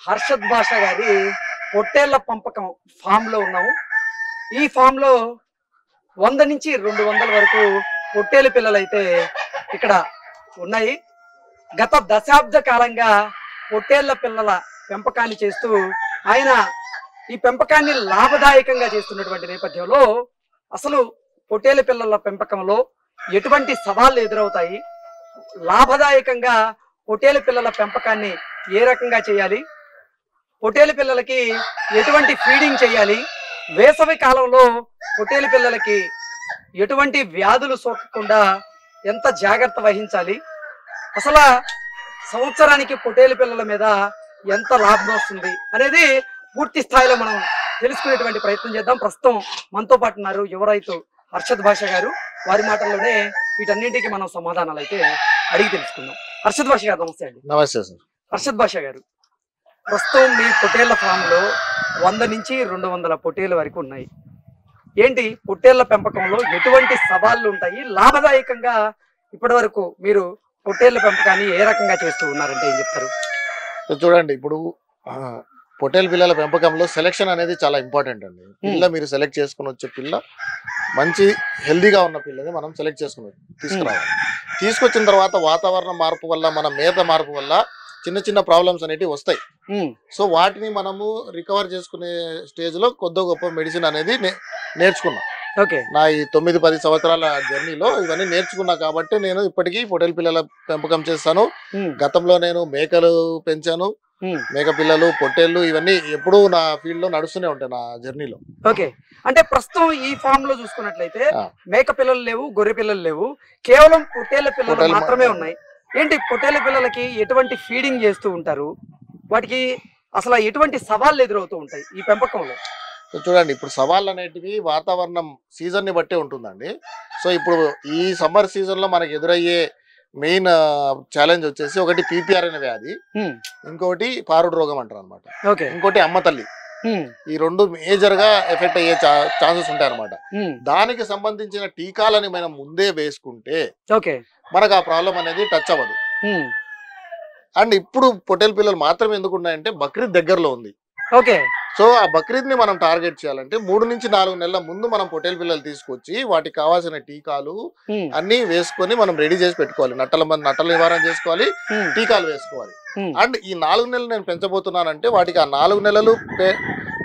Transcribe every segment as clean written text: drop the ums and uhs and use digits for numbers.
హర్షద్ భాషా గారి పొట్టేళ్ల పెంపకం ఫామ్ లో ఉన్నాము. ఈ ఫామ్ లో 100 నుంచి 200 వరకు పొట్టేలు పిల్లలు అయితే ఇక్కడ ఉన్నాయి. గత దశాబ్ద కాలంగా పొట్టేళ్ల పిల్లల పెంపకాన్ని చేస్తూ ఆయన ఈ పెంపకాన్ని లాభదాయకంగా చేస్తున్నటువంటి నేపథ్యంలో అసలు పొట్టేలు పిల్లల పెంపకంలో ఎటువంటి సవాళ్లు ఎదురవుతాయి, లాభదాయకంగా పొట్టేలు పిల్లల పెంపకాన్ని ఏ రకంగా చేయాలి, పొట్టేలు పిల్లలకి ఎటువంటి ఫీడింగ్ చేయాలి, వేసవి కాలంలో పొట్టేలు పిల్లలకి ఎటువంటి వ్యాధులు సోకకుండా ఎంత జాగ్రత్త వహించాలి, అసలు సంవత్సరానికి పొట్టేలు పిల్లల మీద ఎంత లాభం వస్తుంది అనేది పూర్తి స్థాయిలో మనం తెలుసుకునేటువంటి ప్రయత్నం చేద్దాం. ప్రస్తుతం మనతో పాటు ఉన్నారు యువ రైతు హర్షద్ భాషా గారు. వారి మాటల్లోనే వీటన్నింటికి మనం సమాధానాలు అయితే అడిగి తెలుసుకుందాం. హర్షద్ భాషా గారు నమస్తే అండి. నమస్తే సార్. హర్షద్ భాషా గారు, ప్రస్తుతం మీ పొట్టేళ్ల ఫామ్ లో 100 నుంచి 200 పొట్టేళ్ల వరకు ఉన్నాయి. ఏంటి పొట్టేళ్ల పెంపకంలో ఎటువంటి సవాళ్లు ఉంటాయి, లాభదాయకంగా ఇప్పటి వరకు మీరు పొట్టేళ్ల పెంపకాన్ని ఏ రకంగా చేస్తూ ఉన్నారంటే ఏం చెప్తారు? చూడండి, ఇప్పుడు పొట్టేలు పిల్లల పెంపకంలో సెలెక్షన్ అనేది చాలా ఇంపార్టెంట్ అండి. పిల్ల మీరు సెలెక్ట్ చేసుకుని వచ్చే పిల్ల మంచి హెల్దీగా ఉన్న పిల్లని మనం సెలెక్ట్ చేసుకుని తీసుకురావాలి. తీసుకొచ్చిన తర్వాత వాతావరణ మార్పు వల్ల, మన మేత మార్పు వల్ల చిన్న చిన్న ప్రాబ్లమ్స్ అనేవి వస్తాయి. సో వాటిని మనము రికవర్ చేసుకునే స్టేజ్ లో కొద్ది గొప్ప మెడిసిన్ అనేది నేర్చుకున్నాం. నా ఈ 9-10 సంవత్సరాల జర్నీలో ఇవన్నీ నేర్చుకున్నా కాబట్టి నేను ఇప్పటికీ పొట్టేలు పిల్లల పెంపకం చేస్తాను. గతంలో నేను మేకలు పెంచాను, మేక పిల్లలు, పొట్టేళ్ళు ఇవన్నీ ఎప్పుడూ నా ఫీల్డ్ లో నడుస్తూనే ఉంటాయి నా జర్నీలో. ఓకే, అంటే ప్రస్తుతం ఈ ఫామ్ లో చూసుకున్నట్లయితే మేక పిల్లలు లేవు, గొర్రె పిల్లలు లేవు, కేవలం పొట్టేళ్ల పిల్లలు మాత్రమే ఉన్నాయి. ఏంటి పొట్టేళ్ల పిల్లలకి ఎటువంటి ఫీడింగ్ చేస్తూ ఉంటారు, వాటికి అసలు ఎటువంటి సవాళ్ళు ఎదురవుతూ ఉంటాయి ఈ పెంపకంలో? చూడండి, ఇప్పుడు సవాళ్ళు అనేటివి వాతావరణం సీజన్ ని బట్టే ఉంటుందండి. సో ఇప్పుడు ఈ సమ్మర్ సీజన్ లో మనకి ఎదురయ్యే మెయిన్ ఛాలెంజ్ వచ్చేసి ఒకటి పీపీఆర్ అనే వ్యాధి, ఇంకోటి పారుడు రోగం అంటారు అనమాట, ఇంకోటి అమ్మ తల్లి. ఈ రెండు మేజర్ గా ఎఫెక్ట్ అయ్యే ఛాన్సెస్ ఉంటాయి అనమాట. దానికి సంబంధించిన టీకాలని మనం ముందే వేసుకుంటే మనకు ఆ ప్రాబ్లం అనేది టచ్ అవ్వదు. అండ్ ఇప్పుడు పొట్టేలు పిల్లలు మాత్రమే ఎందుకు ఉన్నాయంటే బక్రీద్ దగ్గరలో ఉంది. సో ఆ బక్రీద్ ని మనం టార్గెట్ చేయాలంటే 3 నుంచి 4 నెలల ముందు మనం పొట్టేలు పిల్లలు తీసుకొచ్చి వాటికి కావాల్సిన టీకాలు అన్ని వేసుకొని మనం రెడీ చేసి పెట్టుకోవాలి. నట్టల నివారణ చేసుకోవాలి, టీకాలు వేసుకోవాలి. అండ్ ఈ 4 నెలలు నేను పెంచబోతున్నానంటే వాటికి ఆ 4 నెలలు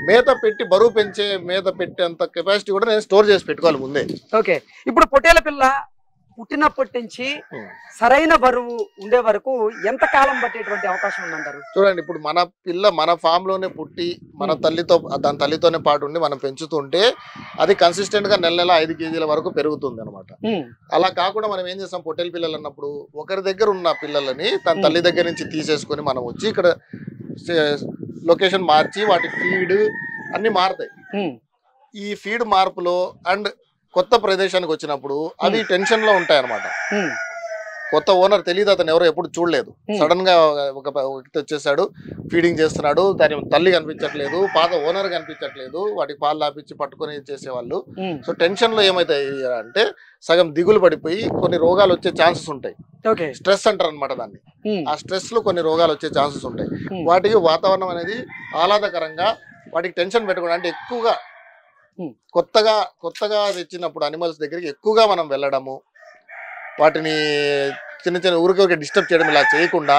మేత పెట్టి బరువు పెంచే మేత పెట్టేంత కెపాసిటీ కూడా నేను స్టోర్ చేసి పెట్టుకోవాలి ముందే. ఓకే, ఇప్పుడు పొట్టేల పిల్ల పుట్టినప్పటి నుంచి సరైన బరువు ఉండే వరకు ఎంత కాలం పట్టేటువంటి అవకాశం ఉందంటారు? చూడండి, ఇప్పుడు మన పిల్ల మన ఫామ్ లోనే పుట్టి మన దాని తల్లితోనే పాటు ఉండి మనం పెంచుతుంటే అది కన్సిస్టెంట్ గా నెల 5 కేజీల వరకు పెరుగుతుంది అనమాట. అలా కాకుండా మనం ఏం చేస్తాం, పొట్టేలు పిల్లలు అన్నప్పుడు ఒకరి దగ్గర ఉన్న పిల్లలని తన తల్లి దగ్గర నుంచి తీసేసుకొని మనం వచ్చి ఇక్కడ లొకేషన్ మార్చి వాటి ఫీడ్ అన్ని మారుతాయి. ఈ ఫీడ్ మార్పులో అండ్ కొత్త ప్రదేశానికి వచ్చినప్పుడు అవి టెన్షన్ లో ఉంటాయి అనమాట. కొత్త ఓనర్ తెలియదు, అతను ఎవరో ఎప్పుడు చూడలేదు, సడన్ గా ఒక వ్యక్తి వచ్చేసాడు, ఫీడింగ్ చేస్తున్నాడు, దాని తల్లి కనిపించట్లేదు, పాత ఓనర్ కనిపించట్లేదు, వాటికి పాలు లాపించి పట్టుకొని చేసేవాళ్ళు. సో టెన్షన్ లో ఏమైతాయి అంటే సగం దిగులు పడిపోయి కొన్ని రోగాలు వచ్చే ఛాన్సెస్ ఉంటాయి. స్ట్రెస్ అంటారు అనమాట దాన్ని. ఆ స్ట్రెస్ లో కొన్ని రోగాలు వచ్చే ఛాన్సెస్ ఉంటాయి. వాటికి వాతావరణం అనేది ఆహ్లాదకరంగా, వాటికి టెన్షన్ పెట్టకుండా అంటే ఎక్కువగా కొత్తగా తెచ్చినప్పుడు అనిమల్స్ దగ్గరికి ఎక్కువగా మనం వెళ్ళడము, వాటిని చిన్న ఊరికే డిస్టర్బ్ చేయడం ఇలా చేయకుండా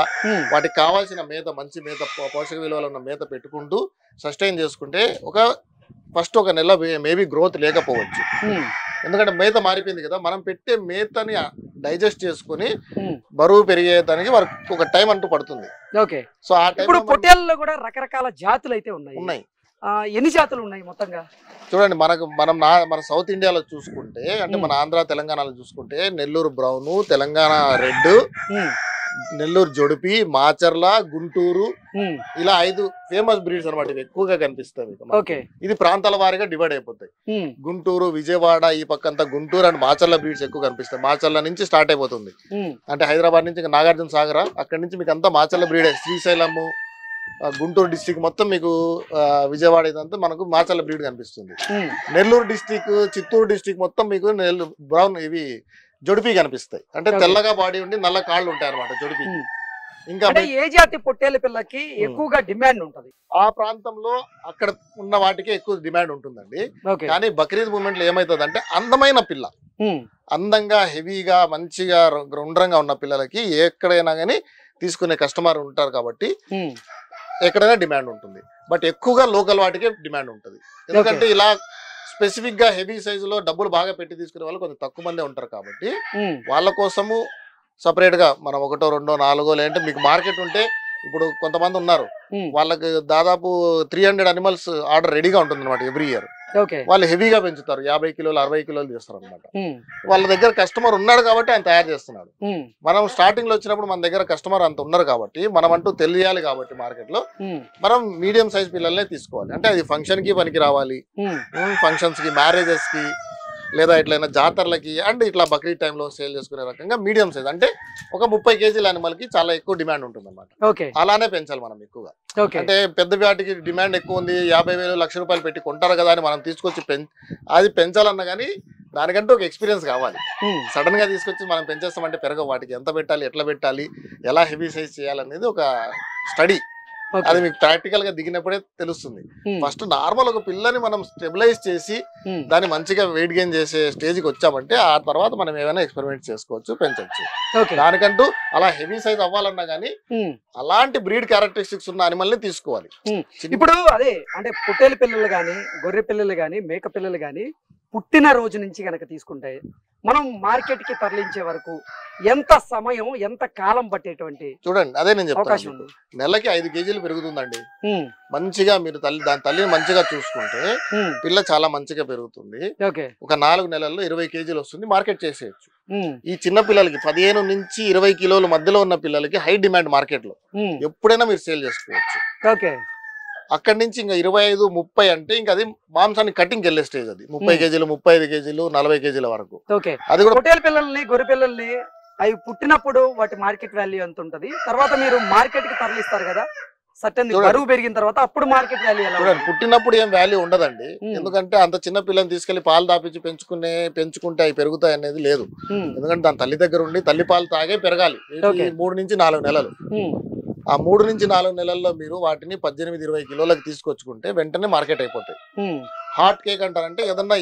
వాటికి కావాల్సిన మేత, మంచి మేత, పోషక విలువలు ఉన్న మేత పెట్టుకుంటూ సస్టైన్ చేసుకుంటే ఫస్ట్ ఒక నెల మేబీ గ్రోత్ లేకపోవచ్చు. ఎందుకంటే మేత మారిపోయింది కదా, మనం పెట్టే మేతని డైజెస్ట్ చేసుకుని బరువు పెరిగేదానికి వారికి ఒక టైం అంటూ పడుతుంది. సో ఆ టైం పొట్టేళ్ళలో కూడా రకరకాల జాతులు అయితే ఉన్నాయి. ఎన్ని జాతులు ఉన్నాయి మొత్తంగా? చూడండి, మన సౌత్ ఇండియాలో చూసుకుంటే అంటే మన ఆంధ్ర తెలంగాణలో చూసుకుంటే నెల్లూరు బ్రౌన్, తెలంగాణ రెడ్, నెల్లూరు జొడిపి, మాచర్ల, గుంటూరు, ఇలా 5 ఫేమస్ బ్రీడ్స్ అనమాట. ఇవి ఎక్కువగా కనిపిస్తాయి. ఇది ప్రాంతాల వారీగా డివైడ్ అయిపోతాయి. గుంటూరు, విజయవాడ ఈ పక్కంతా గుంటూరు అండ్ మాచర్ల బ్రీడ్స్ ఎక్కువ కనిపిస్తాయి. మాచర్ల నుంచి స్టార్ట్ అయిపోతుంది, అంటే హైదరాబాద్ నుంచి నాగార్జున సాగర, అక్కడి నుంచి మీకు అంతా మాచర్ల బ్రీడే. శ్రీశైలము, గుంటూరు డిస్టిక్ మొత్తం మీకు విజయవాడ ఇదంతా మనకు మాచర్ల బ్రీడ్ కనిపిస్తుంది. నెల్లూరు డిస్టిక్, చిత్తూరు డిస్టిక్ మొత్తం మీకు బ్రౌన్ ఇవి జొడిపి కనిపిస్తాయి. అంటే తెల్లగా బాడీ ఉండి నల్ల కాళ్ళు ఉంటాయి అనమాట జొడిపి. ఇంకా ఏ జాతి పొట్టేల పిల్లకి ఎక్కువగా డిమాండ్ ఉంటది? ఆ ప్రాంతంలో అక్కడ ఉన్న వాటికి ఎక్కువ డిమాండ్ ఉంటుందండి. కానీ బక్రీద్ మూమెంట్ లో ఏమైతుంది అంటే అందమైన పిల్ల, అందంగా హెవీగా మంచిగా గుండ్రంగా ఉన్న పిల్లలకి ఎక్కడైనా కానీ తీసుకునే కస్టమర్ ఉంటారు కాబట్టి ఎక్కడైనా డిమాండ్ ఉంటుంది. బట్ ఎక్కువగా లోకల్ వాటికే డిమాండ్ ఉంటుంది. ఎందుకంటే ఇలా స్పెసిఫిక్ గా హెవీ సైజులో డబ్బులు బాగా పెట్టి తీసుకునే వాళ్ళు కొంచెం తక్కువ మందే ఉంటారు కాబట్టి వాళ్ళ కోసము సపరేట్ గా మనం 1, 2, 4 లేదంటే మీకు మార్కెట్ ఉంటే ఇప్పుడు కొంతమంది ఉన్నారు వాళ్ళకి దాదాపు 300 అనిమల్స్ ఆర్డర్ రెడీగా ఉంటుంది అనమాట ఎవ్రీ ఇయర్. వాళ్ళు హెవీగా పెంచుతారు, 50 కిలోలు 60 కిలోలు చేస్తారు అనమాట. వాళ్ళ దగ్గర కస్టమర్ ఉన్నాడు కాబట్టి ఆయన తయారు చేస్తున్నాడు. మనం స్టార్టింగ్ లో వచ్చినప్పుడు మన దగ్గర కస్టమర్ అంత ఉన్నారు కాబట్టి మనం అంటూ తెలియాలి కాబట్టి మార్కెట్ లో మనం మీడియం సైజ్ పిల్లల్నే తీసుకోవాలి. అంటే అది ఫంక్షన్ కి పనికి రావాలి, ఫంక్షన్స్ కి, మ్యారేజెస్ కి, లేదా ఇట్లైనా జాతరలకి అండ్ ఇట్లా బక్రీద్ టైంలో సేల్ చేసుకునే రకంగా మీడియం సైజ్ అంటే ఒక 30 కేజీల అనిమల్ కి చాలా ఎక్కువ డిమాండ్ ఉంటుంది అనమాట. అలానే పెంచాలి మనం ఎక్కువగా. అంటే పెద్ద వాటికి డిమాండ్ ఎక్కువ ఉంది, 50,000 1,00,000 రూపాయలు పెట్టి కొంటారు కదా అని మనం తీసుకొచ్చి అది పెంచాలన్నా కానీ దానికంటే ఒక ఎక్స్పీరియన్స్ కావాలి. సడన్ గా తీసుకొచ్చి మనం పెంచేస్తామంటే పెరగవు. వాటికి ఎంత పెట్టాలి, ఎట్లా పెట్టాలి, ఎలా హెవీ సైజ్ చేయాలనేది ఒక స్టడీ. అది మీకు ప్రాక్టికల్ గా దిగినప్పుడే తెలుస్తుంది. ఫస్ట్ నార్మల్ ఒక పిల్లని మనం స్టెబిలైజ్ చేసి దాన్ని మంచిగా వెయిట్ గెయిన్ చేసే స్టేజ్కి వచ్చామంటే ఆ తర్వాత మనం ఏమైనా ఎక్స్పెరిమెంట్ చేసుకోవచ్చు, పెంచవచ్చు. దానికంటూ అలా హెవీ సైజ్ అవ్వాలన్నా గానీ అలాంటి బ్రీడ్ క్యారెక్టరిస్టిక్స్ ఉన్న అనిమల్ ని తీసుకోవాలి. ఇప్పుడు అదే అంటే పొట్టేలు పిల్లలు గాని, గొర్రె పిల్లలు గాని, మేక పిల్లలు గాని పుట్టిన రోజు నుంచి కనుక తీసుకుంటే మనం మార్కెట్ కి తరలించే వరకు ఎంత సమయం, ఎంత కాలం పట్టేటువంటి చూడండి. అదే నేను చెప్తాను, నెలకి 5 కేజీలు పెరుగుతుందండి. మంచిగా మీరు దాని తల్లిని మంచిగా చూసుకుంటే పిల్ల చాలా మంచిగా పెరుగుతుంది. ఒక 4 నెలల్లో 20 కేజీలు వస్తుంది, మార్కెట్ చేసేయచ్చు. ఈ చిన్న పిల్లలకి 15 నుంచి 20 కిలోల మధ్యలో ఉన్న పిల్లలకి హై డిమాండ్ మార్కెట్ లో ఎప్పుడైనా మీరు సేల్ చేసుకోవచ్చు. అక్కడి నుంచి ఇంకా 25, 30 అంటే ఇంకా అది మాంసాన్ని కటింగ్ వెళ్ళే స్టేజ్. అది 30 కేజీలు, 35 కేజీలు, 40 కేజీల వరకు. అది కూడా పొట్టేలు పిల్లల్ని, గొర్రె పిల్లల్ని అవి పుట్టినప్పుడు వాటి మార్కెట్ వాల్యూ ఎంత ఉంటది, తర్వాత మీరు మార్కెట్ కి తరలిస్తారు కదా, సర్టెన్ బరువు పెరిగిన తర్వాత అప్పుడు మార్కెట్ వాల్యూ ఎలా? చూడండి, పుట్టినప్పుడు ఏం వాల్యూ ఉండదండి. ఎందుకంటే అంత చిన్న పిల్లని తీసుకెళ్లి పాలు దాపించి పెంచుకుంటే అవి పెరుగుతాయి అనేది లేదు. ఎందుకంటే దాని తల్లి దగ్గర ఉండి తల్లి పాలు తాగే పెరగాలి. 3 నుంచి 4 నెలలు. ఆ 3 నుంచి 4 నెలల్లో మీరు వాటిని 18, 20 కిలోలకు తీసుకొచ్చుకుంటే వెంటనే మార్కెట్ అయిపోతాయి. హాట్ కేక్ అంటారంటే ఏదన్నా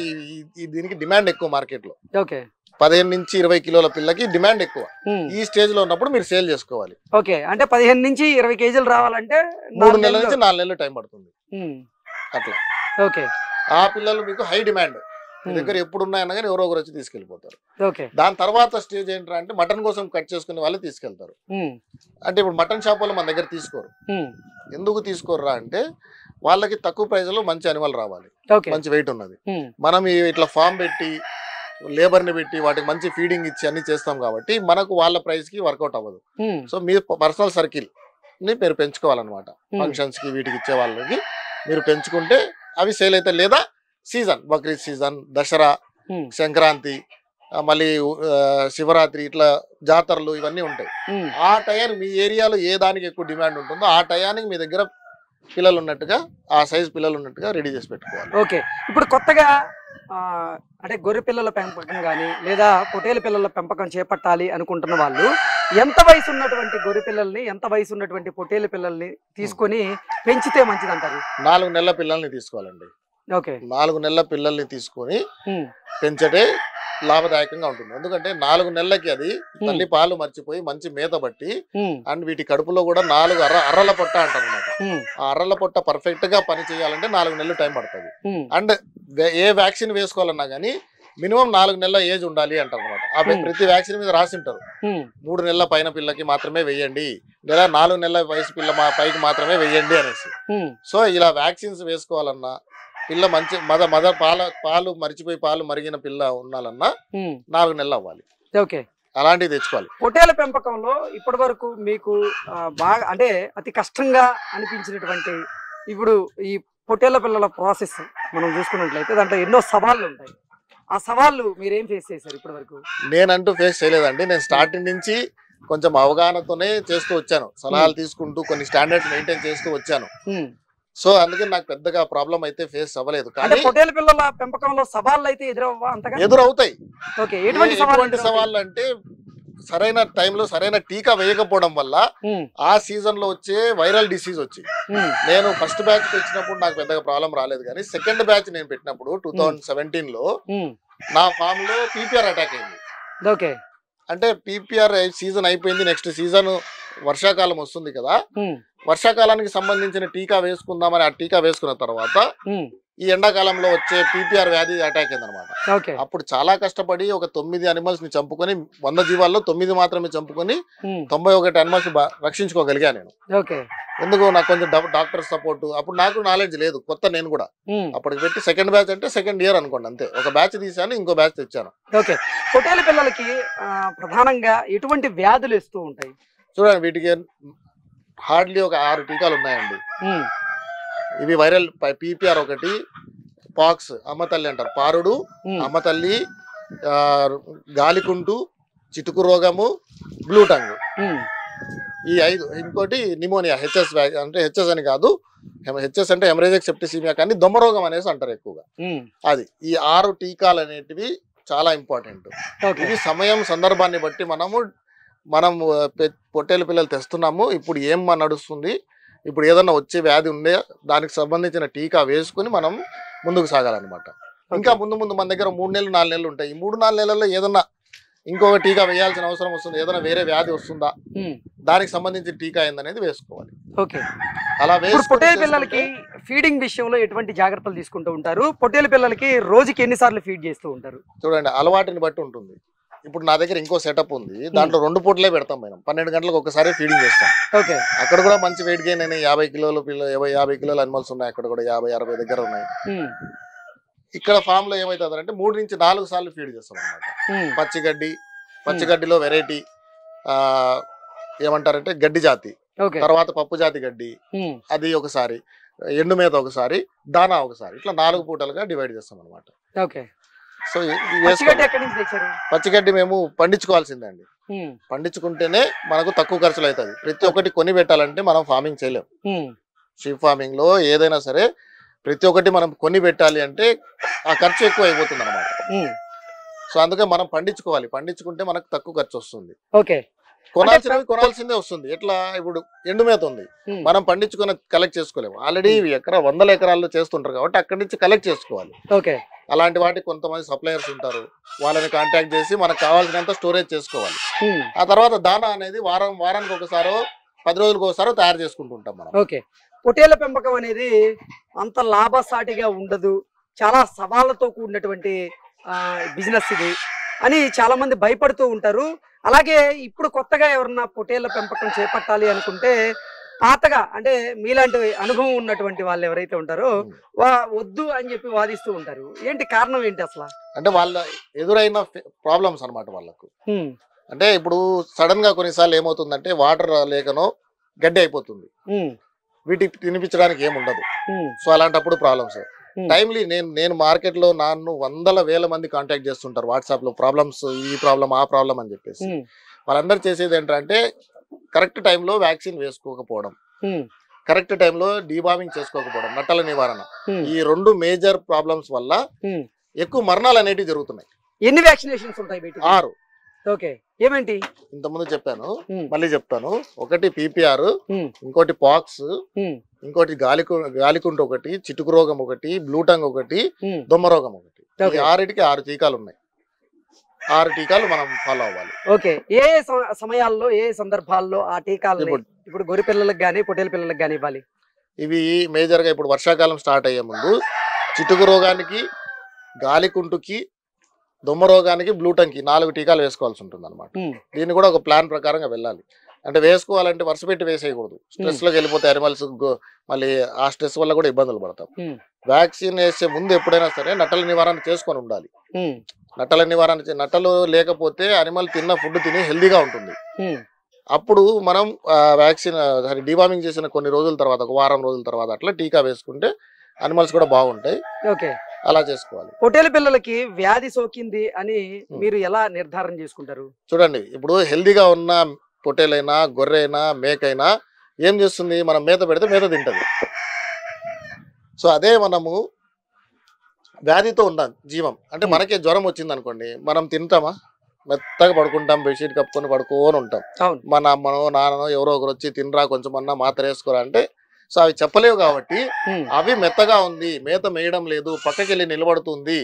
దీనికి డిమాండ్ ఎక్కువ మార్కెట్ లో. 15 నుంచి 20 కిలోల పిల్లకి డిమాండ్ ఎక్కువ. ఈ స్టేజ్ లో ఉన్నప్పుడు మీరు సేల్ చేసుకోవాలి. అంటే 15 నుంచి 20 కేజీలు రావాలంటే 3 నెలల నుంచి 4 నెలలు టైం పడుతుంది. అట్లా ఆ పిల్లలు మీకు హై డిమాండ్. మీ దగ్గర ఎప్పుడు ఉన్నాయన్నా కానీ ఎవరో ఒకరు వచ్చి తీసుకెళ్లిపోతారు. దాని తర్వాత స్టేజ్ ఏంటంటే మటన్ కోసం కట్ చేసుకునే వాళ్ళు తీసుకెళ్తారు. అంటే ఇప్పుడు మటన్ షాప్ వాళ్ళు మన దగ్గర తీసుకోరు. ఎందుకు తీసుకోర్రా అంటే వాళ్ళకి తక్కువ ప్రైస్ లో మంచి అనిమల్ రావాలి, మంచి వెయిట్ ఉన్నది. మనం ఇట్లా ఫామ్ పెట్టి లేబర్ ని పెట్టి వాటికి మంచి ఫీడింగ్ ఇచ్చి అన్ని చేస్తాం కాబట్టి మనకు వాళ్ళ ప్రైస్ కి వర్కౌట్ అవ్వదు. సో మీ పర్సనల్ సర్కిల్ ని మీరు పెంచుకోవాలన్నమాట. ఫంక్షన్స్ కి వీటికి ఇచ్చే వాళ్ళకి మీరు పెంచుకుంటే అవి సేల్ అయితే, లేదా సీజన్ బక్రీద్ సీజన్, దసరా, సంక్రాంతి, మళ్ళీ శివరాత్రి ఇట్లా జాతరలు ఇవన్నీ ఉంటాయి. ఆ టయానికి మీ ఏరియాలో ఏ దానికి ఎక్కువ డిమాండ్ ఉంటుందో ఆ టయానికి మీ దగ్గర పిల్లలు ఉన్నట్టుగా, ఆ సైజ్ పిల్లలు ఉన్నట్టుగా రెడీ చేసి పెట్టుకోవాలి. ఇప్పుడు కొత్తగా అంటే గొర్రె పిల్లల పెంపకం కానీ లేదా పొట్టేలు పిల్లల పెంపకం చేపట్టాలి అనుకుంటున్న వాళ్ళు ఎంత వయసు ఉన్నటువంటి గొర్రె పిల్లల్ని, ఎంత వయసు ఉన్నటువంటి పొట్టేలు పిల్లల్ని తీసుకొని పెంచితే మంచిది అంటారు? 4 నెలల పిల్లల్ని తీసుకోవాలండి. 4 నెలల పిల్లల్ని తీసుకొని పెంచటే లాభదాయకంగా ఉంటుంది. ఎందుకంటే 4 నెలలకి అది తల్లి పాలు మర్చిపోయి మంచి మేత బట్టి అండ్ వీటి కడుపులో కూడా 4 అర్రల పొట్ట అంటారు అనమాట. ఆ అర్రల పొట్ట పర్ఫెక్ట్ గా పని చేయాలంటే 4 నెలలు టైం పడుతుంది. అండ్ ఏ వ్యాక్సిన్ వేసుకోవాలన్నా గానీ మినిమం 4 నెలల ఏజ్ ఉండాలి అంటారు అనమాట. ఆ ప్రతి వ్యాక్సిన్ మీద రాసి ఉంటారు 3 నెలల పైన పిల్లకి మాత్రమే వెయ్యండి, లేదా 4 నెలల వయసు పిల్ల పైకి మాత్రమే వెయ్యండి అనేసి. సో ఇలా వ్యాక్సిన్స్ వేసుకోవాలన్నా, పిల్ల మంచి మదర్ పాలు మరిచిపోయి పాలు మరిగిన పిల్ల ఉండాలన్నా 4 నెలలు అవ్వాలి. అలాంటివి తెచ్చుకోవాలి. పొట్టేల పెంపకంలో ఇప్పటి వరకు మీకు బాగా అంటే అతి కష్టంగా అనిపించినటువంటి ఇప్పుడు ఈ పొట్టేల పిల్లల ప్రాసెస్ మనం చూసుకున్నట్లయితే దాంట్లో ఎన్నో సవాళ్ళు ఉంటాయి. ఆ సవాళ్ళు మీరేం ఫేస్ చేశారు ఇప్పటి వరకు? నేనంటూ ఫేస్ చేయలేదండి. నేను స్టార్టింగ్ నుంచి కొంచెం అవగాహనతోనే చేస్తూ వచ్చాను, సలహాలు తీసుకుంటూ కొన్ని స్టాండర్డ్స్ మెయింటైన్ చేస్తూ వచ్చాను. సో అందుకే నాకు పెద్దగా ప్రాబ్లం అయితే ఫేస్ అవ్వలేదు. కానీ పొట్టేల పిల్లల పెంపకంలో సవాళ్ళు అయితే ఎదురవుతాయి. ఎటువంటి సవాళ్ళు అంటే సరైన టైంలో సరైన టీకా వేయకపోవడం వల్ల ఆ సీజన్ లో వచ్చే వైరల్ డిసీజ్ వచ్చి నేను ఫస్ట్ బ్యాచ్ వచ్చినప్పుడు నాకు పెద్దగా ప్రాబ్లం రాలేదు, కానీ సెకండ్ బ్యాచ్ నేను పెట్టినప్పుడు 2017 లో నా ఫామ్ లో పీపీఆర్ అటాక్ అయింది. ఓకే, అంటే పీపీఆర్ సీజన్ అయిపోయింది, నెక్స్ట్ సీజన్ వర్షాకాలం వస్తుంది కదా, వర్షాకాలానికి సంబంధించిన టీకా వేసుకుందామని ఆ టీకా వేసుకున్న తర్వాత ఈ ఎండాకాలంలో వచ్చే పీపీఆర్ వ్యాధి అటాక్ అయిందనమాట. అప్పుడు చాలా కష్టపడి ఒక 9 అనిమల్స్ ని చంపుకొని 100 జీవాల్లో 9 మాత్రమే చంపుకొని 91 అనిమల్స్ రక్షించుకోగలిగా నేను. ఎందుకు నాకు కొంచెం డాక్టర్ సపోర్ట్, అప్పుడు నాకు నాలెడ్జ్ లేదు, కొత్త నేను కూడా. అప్పటికి పెట్టి సెకండ్ బ్యాచ్ అంటే సెకండ్ ఇయర్ అనుకోండి అంతే, ఒక బ్యాచ్ తీసాను, ఇంకో బ్యాచ్ తెచ్చాను. ఓకే, పొట్టేలు పిల్లలకి ప్రధానంగా ఎటువంటి వ్యాధులు ఇస్తూ ఉంటాయి? చూడండి, వీటికి హార్డ్లీ ఒక 6 టీకాలు ఉన్నాయండి. ఇవి వైరల్ పీపీఆర్ ఒకటి, పాక్స్ అమ్మతల్లి అంటారు, పారుడు, అమ్మతల్లి, గాలికుంటు, చిటుకు రోగము, బ్లూ టంగ్, ఈ 5. ఇంకోటి నిమోనియా, హెచ్ఎస్ అంటే హెచ్ఎస్ అని కాదు, హెచ్ఎస్ అంటే హెమరేజిక్ సెప్టిసిమియా, కానీ దొమ్మ రోగం అనేసి అంటారు ఎక్కువగా. అది ఈ 6 టీకాలు అనేటివి చాలా ఇంపార్టెంట్. ఇవి సమయం సందర్భాన్ని బట్టి మనం పొట్టేలు పిల్లలు తెస్తున్నాము, ఇప్పుడు ఏం నడుస్తుంది, ఇప్పుడు ఏదన్నా వచ్చే వ్యాధి ఉండే దానికి సంబంధించిన టీకా వేసుకుని మనం ముందుకు సాగాలన్నమాట. ఇంకా ముందు మన దగ్గర 3 నెలలు 4 నెలలు ఉంటాయి. ఈ 3-4 నెలల్లో ఏదన్నా ఇంకొక టీకా వేయాల్సిన అవసరం వస్తుంది, ఏదైనా వేరే వ్యాధి వస్తుందా, దానికి సంబంధించిన టీకా ఏందనేది వేసుకోవాలి. ఓకే, అలా పొట్టేలు పిల్లలకి ఫీడింగ్ విషయంలో ఎటువంటి జాగ్రత్తలు తీసుకుంటూ ఉంటారు? పొట్టేలు పిల్లలకి రోజుకి ఎన్నిసార్లు ఫీడ్ చేస్తూ ఉంటారు? చూడండి, అలవాటుని బట్టి ఉంటుంది. ఇప్పుడు నా దగ్గర ఇంకో సెటప్ ఉంది, దాంట్లో 2 పూటలే పెడతాం మనం, 12 గంటలకు ఒకసారి ఫీడింగ్ చేస్తాం. అక్కడ కూడా మంచి వెయిట్ గెయిన్ అయినాయి, 50 కిలోలు 50 కిలోల అనిమల్స్ ఉన్నాయి, అక్కడ కూడా 50-60 దగ్గర ఉన్నాయి. ఇక్కడ ఫామ్ లో ఏమైతుంది అంటే 3 నుంచి 4 సార్లు ఫీడ్ చేస్తాం అనమాట. పచ్చిగడ్డిలో వెరైటీ ఏమంటారంటే గడ్డి జాతి, తర్వాత పప్పు జాతి గడ్డి, అది ఒకసారి, ఎండు మేత ఒకసారి, దానా ఒకసారి, ఇట్లా 4 పూటలుగా డివైడ్ చేస్తాం అనమాట. సో పచ్చిగడ్డి మేము పండించుకోవాల్సిందే అండి, పండించుకుంటేనే మనకు తక్కువ ఖర్చులు అవుతుంది. ప్రతి ఒక్కటి కొని పెట్టాలంటే మనం ఫార్మింగ్ చేయలేం. షీప్ ఫార్మింగ్ లో ఏదైనా సరే ప్రతి ఒక్కటి మనం కొని పెట్టాలి అంటే ఆ ఖర్చు ఎక్కువ అయిపోతుంది అనమాట. సో అందుకే మనం పండించుకోవాలి, పండించుకుంటే మనకు తక్కువ ఖర్చు వస్తుంది. కొనాల్సిందే వస్తుంది. ఎట్లా, ఇప్పుడు ఎండు మేత ఉంది, మనం పండించుకుని కలెక్ట్ చేసుకోలేము, ఆల్రెడీ 100 ఎకరాల్లో చేస్తుంటారు కాబట్టి అక్కడి నుంచి కలెక్ట్ చేసుకోవాలి. అలాంటి వాటికి కొంతమంది సప్లయర్స్ ఉంటారు, వాళ్ళని కాంటాక్ట్ చేసి మనకు కావాల్సినంత స్టోరేజ్ చేసుకోవాలి. ఆ తర్వాత దానా అనేది వారానికి ఒకసారో 10 రోజులకు ఒకసారో తయారు చేసుకుంటూ ఉంటాం మనం. పొట్టేళ్ల పెంపకం అనేది అంత లాభసాటిగా ఉండదు, చాలా సవాళ్లతో కూడినటువంటి బిజినెస్ ఇది అని చాలా మంది భయపడుతూ ఉంటారు. అలాగే ఇప్పుడు కొత్తగా ఎవరన్నా పొట్టేళ్ల పెంపకం చేపట్టాలి అనుకుంటే పాతగా అంటే మీలాంటి అనుభవం ఉన్నటువంటి వాళ్ళు ఎవరైతే ఉంటారో వద్దు అని చెప్పి వాదిస్తూ ఉంటారు. ఏంటి కారణం ఏంటి అసలు? అంటే వాళ్ళ ఎదురైన ప్రాబ్లమ్స్ అన్నమాట వాళ్ళకు. అంటే ఇప్పుడు సడన్ గా కొన్నిసార్లు ఏమవుతుందంటే వాటర్ లేకనో గడ్డి అయిపోతుంది, వీటికి తినిపించడానికి ఏముండదు. సో అలాంటప్పుడు ప్రాబ్లమ్స్. టైమ్లీ నేను మార్కెట్ లో నన్ను 100,000 మంది కాంటాక్ట్ చేస్తుంటారు వాట్సాప్ లో, ప్రాబ్లమ్స్, ఈ ప్రాబ్లం ఆ ప్రాబ్లం అని చెప్పేసి. వాళ్ళందరూ చేసేది ఏంటంటే కరెక్ట్ టైంలో వ్యాక్సిన్ వేసుకోకపోవడం, కరెక్ట్ టైంలో డీబామింగ్ చేసుకోకపోవడం, నట్టల నివారణ, ఈ 2 మేజర్ ప్రాబ్లమ్స్ వల్ల ఎక్కువ మరణాలు అనేటివి జరుగుతున్నాయి. ఎన్ని వ్యాక్సినేషన్స్ ఉంటాయి? 6. ఓకే, ఏమేంటి? ఇంతకుముందు చెప్పాను, మళ్ళీ చెప్తాను. ఒకటి పీపీఆర్, ఇంకోటి పాక్స్, ఇంకోటి గాలికుంట ఒకటి, చిటుకు రోగం ఒకటి, బ్లూ టంగ్ ఒకటి, దొమ్మ రోగం ఒకటి. 6టికి 6 టీకాలు ఉన్నాయి. 6 టీకాలు మనం ఫాలో అవ్వాలి. ఓకే, ఏ సమయాల్లో ఏ సందర్భాల్లో ఆ టీకాలు ఇప్పుడు గొర్రె పిల్లలకు గానీ పొట్టేలు పిల్లలకు గానీ ఇవ్వాలి? ఇవి మేజర్ గా ఇప్పుడు వర్షాకాలం స్టార్ట్ అయ్యే ముందు చిటుకు రోగానికి, గాలికుంటుకి, దొమ్మ రోగానికి, బ్లూ టంగ్ కి 4 టీకాలు వేసుకోవాల్సి ఉంటుంది అనమాట. దీన్ని కూడా ఒక ప్లాన్ ప్రకారంగా వెళ్ళాలి. అంటే వేసుకోవాలంటే వరుస పెట్టి వేసేయకూడదు, స్ట్రెస్ లోకి వెళ్ళిపోతే అనిమల్స్ మళ్ళీ ఆ స్ట్రెస్ వల్ల కూడా ఇబ్బందులు పడతాం. వ్యాక్సిన్ వేసే ముందు ఎప్పుడైనా సరే నట్టల నివారణ చేసుకొని ఉండాలి. నట్టల నివారణ, నట్టలు లేకపోతే అనిమల్ తిన్న ఫుడ్ తిని హెల్దీగా ఉంటుంది. అప్పుడు మనం వ్యాక్సిన్ డివార్మింగ్ చేసిన కొన్ని రోజుల తర్వాత, ఒక వారం రోజుల తర్వాత అట్లా టీకా వేసుకుంటే అనిమల్స్ కూడా బాగుంటాయి. అలా చేసుకోవాలి. పొట్టేలు పిల్లలకి వ్యాధి సోకింది అని మీరు ఎలా నిర్ధారణ చేసుకుంటారు? చూడండి, ఇప్పుడు హెల్దీగా ఉన్న పొట్టేలైనా, గొర్రెైనా, మేకైనా ఏం చేస్తుంది, మనం మేత పెడితే మేత తింటది. సో అదే మనము వ్యాధితో ఉన్న జీవం, అంటే మనకే జ్వరం వచ్చింది అనుకోండి, మనం తింటామా? మెత్తగా పడుకుంటాం, బెడ్షీట్ కప్పుకొని పడుకోని ఉంటాం. అవును. మన అమ్మనో నాన్ననో ఎవరో ఒకరు వచ్చి తినరా కొంచెం అన్నా మాత్ర వేసుకోరా అంటే సో అవి చెప్పలేవు కాబట్టి అవి మెత్తగా ఉంది, మేత మేయడం లేదు, పక్కకి వెళ్ళి నిలబడుతుంది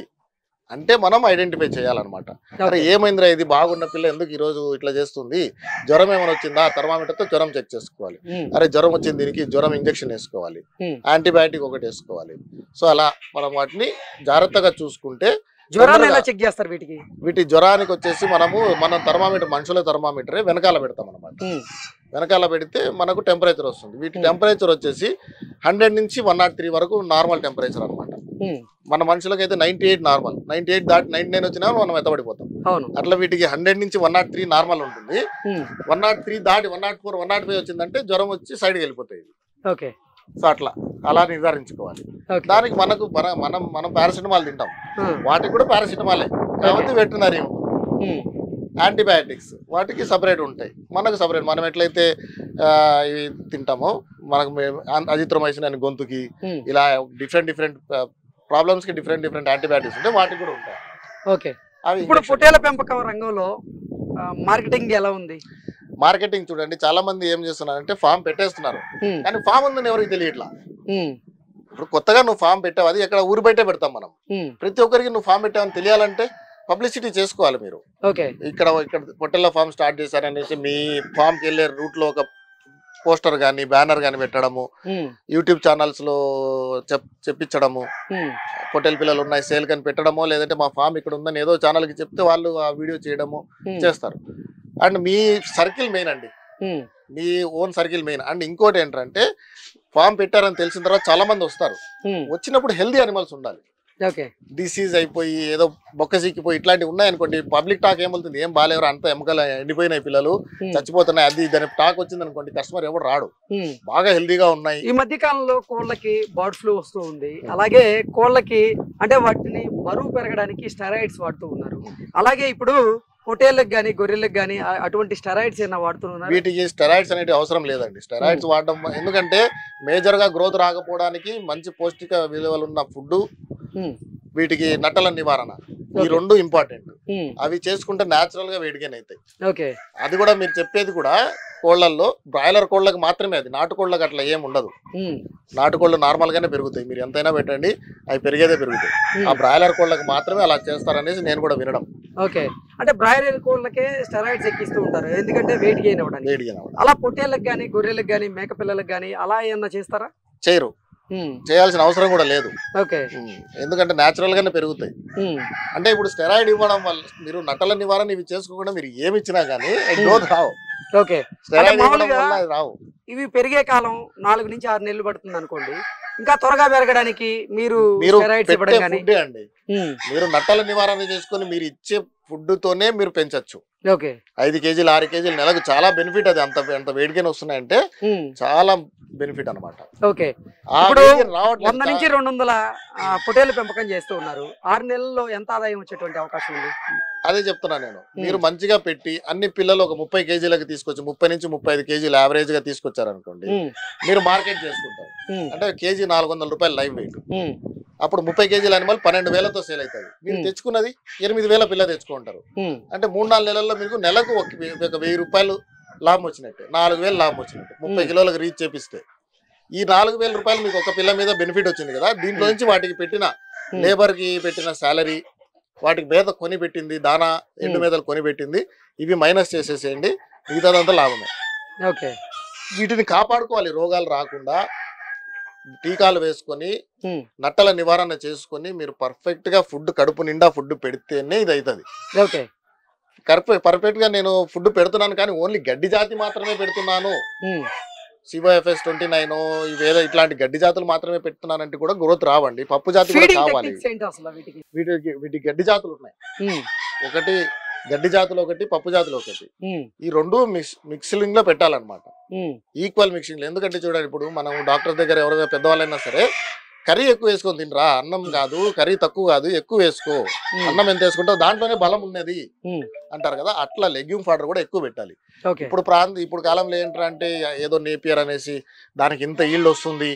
అంటే మనం ఐడెంటిఫై చేయాలన్నమాట. అరే ఏమైందిరా ఇది బాగున్న పిల్ల ఎందుకు ఈరోజు ఇట్లా చేస్తుంది, జ్వరం ఏమైనా వచ్చిందా, థర్మామీటర్తో జ్వరం చెక్ చేసుకోవాలి. అరే జ్వరం వచ్చింది దీనికి జ్వరం ఇంజెక్షన్ వేసుకోవాలి, యాంటీబయాటిక్ ఒకటి వేసుకోవాలి. సో అలా మనం వాటిని జాగ్రత్తగా చూసుకుంటే జ్వరాన్ని ఎలా చెక్ చేస్తారు వీటికి? వీటి జ్వరానికి వచ్చేసి మనం థర్మామీటర్ మనుషుల థర్మామీటరే వెనకాల పెడతాం అనమాట. వెనకాల పెడితే మనకు టెంపరేచర్ వస్తుంది. వీటి టెంపరేచర్ వచ్చేసి 100 నుంచి 103 వరకు నార్మల్ టెంపరేచర్ అనమాట. మన మనుషులకైతే 98 నార్మల్, 98 దాటి 99 వచ్చినా మనం ఎత్తబడిపోతాం. అట్లా వీటికి 100 నుంచి 103 నార్మల్ ఉంటుంది. 103 దాటి 104 105 వచ్చిందంటే జ్వరం వచ్చి సైడ్కి వెళ్ళిపోతాయి. ఓకే. సో అలా నిర్ధారించుకోవాలి. దానికి మనం పారాసిటమాల్ తింటాం, వాటికి కూడా పారాసిటమాలే కాబట్టి వెటర్నరీ యాంటీబయాటిక్స్ వాటికి సపరేట్ ఉంటాయి, మనకు సపరేట్. మనం ఎట్లయితే ఇవి తింటామో మనకు అజిత్రోమైసిన్ అని గొంతుకి ఇలా డిఫరెంట్ ప్రాబ్లమ్స్ కి డిఫరెంట్ యాంటీబయాటిక్స్ ఉంటాయి, వాటికి కూడా ఉంటాయి. ఓకే. ఇప్పుడు పొట్టేళ్ల పెంపకం రంగంలో మార్కెటింగ్ ఎలా ఉంది? మార్కెటింగ్ చూడండి, చాలా మంది ఏం చేస్తున్నారంటే ఫామ్ పెట్టేస్తున్నారు, కానీ ఫామ్ ఉందని ఎవరికి తెలియట్లా. ఇప్పుడు కొత్తగా నువ్వు ఫామ్ పెట్టావు, అది ఎక్కడ ఊరు బయటే పెడతాం మనం. ప్రతి ఒక్కరికి నువ్వు ఫామ్ పెట్టావని తెలియాలంటే పబ్లిసిటీ చేసుకోవాలి మీరు. ఇక్కడ పొట్టెళ్ల ఫామ్ స్టార్ట్ చేశారనేసి మీ ఫామ్ కి వెళ్ళే రూట్ లో ఒక పోస్టర్ గానీ బ్యానర్ గానీ పెట్టడము, యూట్యూబ్ ఛానల్స్ లో చెప్పించడము, పొట్టెల పిల్లలు ఉన్నాయి సేల్ కని పెట్టడమో, లేదంటే మా ఫామ్ ఇక్కడ ఉందని ఏదో ఛానల్ కి చెప్తే వాళ్ళు ఆ వీడియో చేయడము చేస్తారు. అండ్ మీ సర్కిల్ మెయిన్ అండి, మీ ఓన్ సర్కిల్ మెయిన్. అండ్ ఇంకోటి ఏంటంటే ఫామ్ పెట్టారని తెలిసిన తర్వాత చాలా మంది వస్తారు, వచ్చినప్పుడు హెల్దీ అనిమల్స్ ఉండాలి. డిసీజ్ అయిపోయి ఏదో బొక్కసిక్కిపోయి ఇట్లాంటివి ఉన్నాయనుకోండి, పబ్లిక్ టాక్ ఏమవుతుంది, ఏం బాగాలేవరు అంత ఎముకలు ఎండిపోయినాయి పిల్లలు చచ్చిపోతున్నాయి, అది దాని టాక్ వచ్చింది అనుకోండి, కస్టమర్ ఎవరు రాడు. బాగా హెల్దీగా ఉన్నాయి. ఈ మధ్య కాలంలో కోళ్ళకి బర్డ్ ఫ్లూ వస్తూ ఉంది, అలాగే కోళ్ళకి అంటే వాటిని బరువు పెరగడానికి స్టెరాయిడ్స్ వాడుతూ ఉన్నారు. అలాగే ఇప్పుడు పొట్టేళ్ళకి కానీ గొర్రెలకు కానీ అటువంటి స్టెరాయిడ్స్ ఏమైనా వాడుతున్నారు? వీటికి స్టెరాయిడ్స్ అనేవి అవసరం లేదండి. స్టెరాయిడ్స్ వాడడం ఎందుకంటే మేజర్ గా గ్రోత్ రాకపోవడానికి మంచి పౌష్టిక విలువలు ఉన్న ఫుడ్, వీటికి నట్టల నివారణ, ఈ రెండు ఇంపార్టెంట్. అవి చేసుకుంటే న్యాచురల్ గా వెయిట్ గెయిన్ అవుతాయి. అది కూడా మీరు చెప్పేది కూడా కోళ్లలో బ్రాయిలర్ కోళ్ళకి మాత్రమే, అది నాటుకోళ్ళకి అట్లా ఏం ఉండదు. నాటుకోళ్ళు నార్మల్ గానే పెరుగుతాయి, మీరు ఎంతైనా పెట్టండి అవి పెరిగేదే పెరుగుతాయి. ఆ బ్రాయిలర్ కోళ్ళకి మాత్రమే అలా చేస్తారనేసి నేను కూడా వినడం. అంటే బ్రాయిలర్ కోళ్ళకే స్టెరాయిడ్స్ ఎక్కిస్తూ ఉంటారు ఎందుకంటే వెయిట్ గెయిన్ అవ్వడానికి. అలా పొట్టేళ్ళకి కానీ గొర్రెలకు కానీ మేక పిల్లలకు కానీ అలా ఏమన్నా చేస్తారా? చేయరు, చేయాల్సిన అవసరం కూడా లేదు. ఎందుకంటే న్యాచురల్ గానే పెరుగుతాయి. అంటే ఇప్పుడు స్టెరాయిడ్ ఇవ్వడం వల్ల మీరు నట్టల నివారణ ఇవి చేసుకోకుండా మీరు ఏమి ఇచ్చినా గానీ గ్రోత్ రావు. రావు. ఇవి పెరిగే కాలం 4 నుంచి 6 నెలలు పడుతుంది అనుకోండి, ఇంకా త్వరగా పెరగడానికి మీరు అండి మీరు నట్టల నివారణ చేసుకుని మీరు ఇచ్చే ఫుడ్ తోనే మీరు పెంచచ్చు. 5 కేజీలు 6 కేజీలు నెలకు చాలా బెనిఫిట్. అది అంత వెయిట్ గెయిన్ వస్తున్నాయంటే చాలా బెనిఫిట్ అనమాట. 100 నుంచి 200 పొట్టేళ్ల పెంపకం చేస్తూ ఉన్నారు. 6 నెలల్లో ఎంత ఆదాయం వచ్చేటువంటి అవకాశం ఉంది? అదే చెప్తున్నా నేను. మీరు మంచిగా పెట్టి అన్ని పిల్లలు ఒక 30 కేజీలకు తీసుకొచ్చి 30 నుంచి 35 కేజీలు యావరేజ్ గా తీసుకొచ్చారనుకోండి, మీరు మార్కెట్ చేసుకుంటారు. అంటే కేజీ 400 రూపాయలు లైవ్ వెయిట్. అప్పుడు 30 కేజీల అనిమల్ 12,000తో సేల్ అవుతుంది. మీరు తెచ్చుకున్నది 8,000 పిల్ల తెచ్చుకుంటారు. అంటే 3-4 నెలల్లో మీకు నెలకు ఒక 1,000 రూపాయలు లాభం వచ్చినట్టే, 4,000 లాభం వచ్చినట్టు. 30 కిలోలకు రీచ్ చేపిస్తే ఈ 4,000 రూపాయలు మీకు ఒక పిల్ల మీద బెనిఫిట్ వచ్చింది కదా. దీంట్లో నుంచి వాటికి పెట్టిన లేబర్ కి పెట్టిన శాలరీ, వాటికి మేత కొని పెట్టింది, దానా ఎండు మేతలు కొని పెట్టింది, ఇవి మైనస్ చేసేసేయండి, మిగతాదంతా లాభమే. వీటిని కాపాడుకోవాలి రోగాలు రాకుండా, టీకాలు వేసుకొని నట్టల నివారణ చేసుకొని మీరు పర్ఫెక్ట్ గా ఫుడ్ కడుపు నిండా ఫుడ్ పెడితేనే ఇది అవుతుంది. పర్ఫెక్ట్ గా నేను ఫుడ్ పెడుతున్నాను కానీ ఓన్లీ గడ్డి జాతి మాత్రమే పెడుతున్నాను, COFS 29 ఇవేదో ఇట్లాంటి గడ్డి జాతులు మాత్రమే పెడుతున్నానంటే కూడా గ్రోత్ రావండి. పప్పు జాతి కూడా కావాలి. వీటికి గడ్డి జాతులు ఉన్నాయి, ఒకటి గడ్డి జాతులు ఒకటి పప్పు జాతులు ఒకటి. ఈ రెండు మిక్సింగ్ లో పెట్టాలన్నమాట, ఈక్వల్ మిక్సింగ్. ఎందుకంటే చూడండి, ఇప్పుడు మనం డాక్టర్ దగ్గర ఎవరైనా పెద్దవాళ్ళైనా సరే కర్రీ ఎక్కువ వేసుకొని తినరా, అన్నం కాదు కర్రీ తక్కువ కాదు ఎక్కువ వేసుకో, అన్నం ఎంత వేసుకుంటావు దాంట్లోనే బలం ఉన్నది అంటారు కదా. అట్లా లెగ్యూమ్ ఫాడర్ కూడా ఎక్కువ పెట్టాలి. ఇప్పుడు కాలంలో ఏంటంటే ఏదో నేపియర్ అనేసి దానికి ఇంత ఈల్డ్ వస్తుంది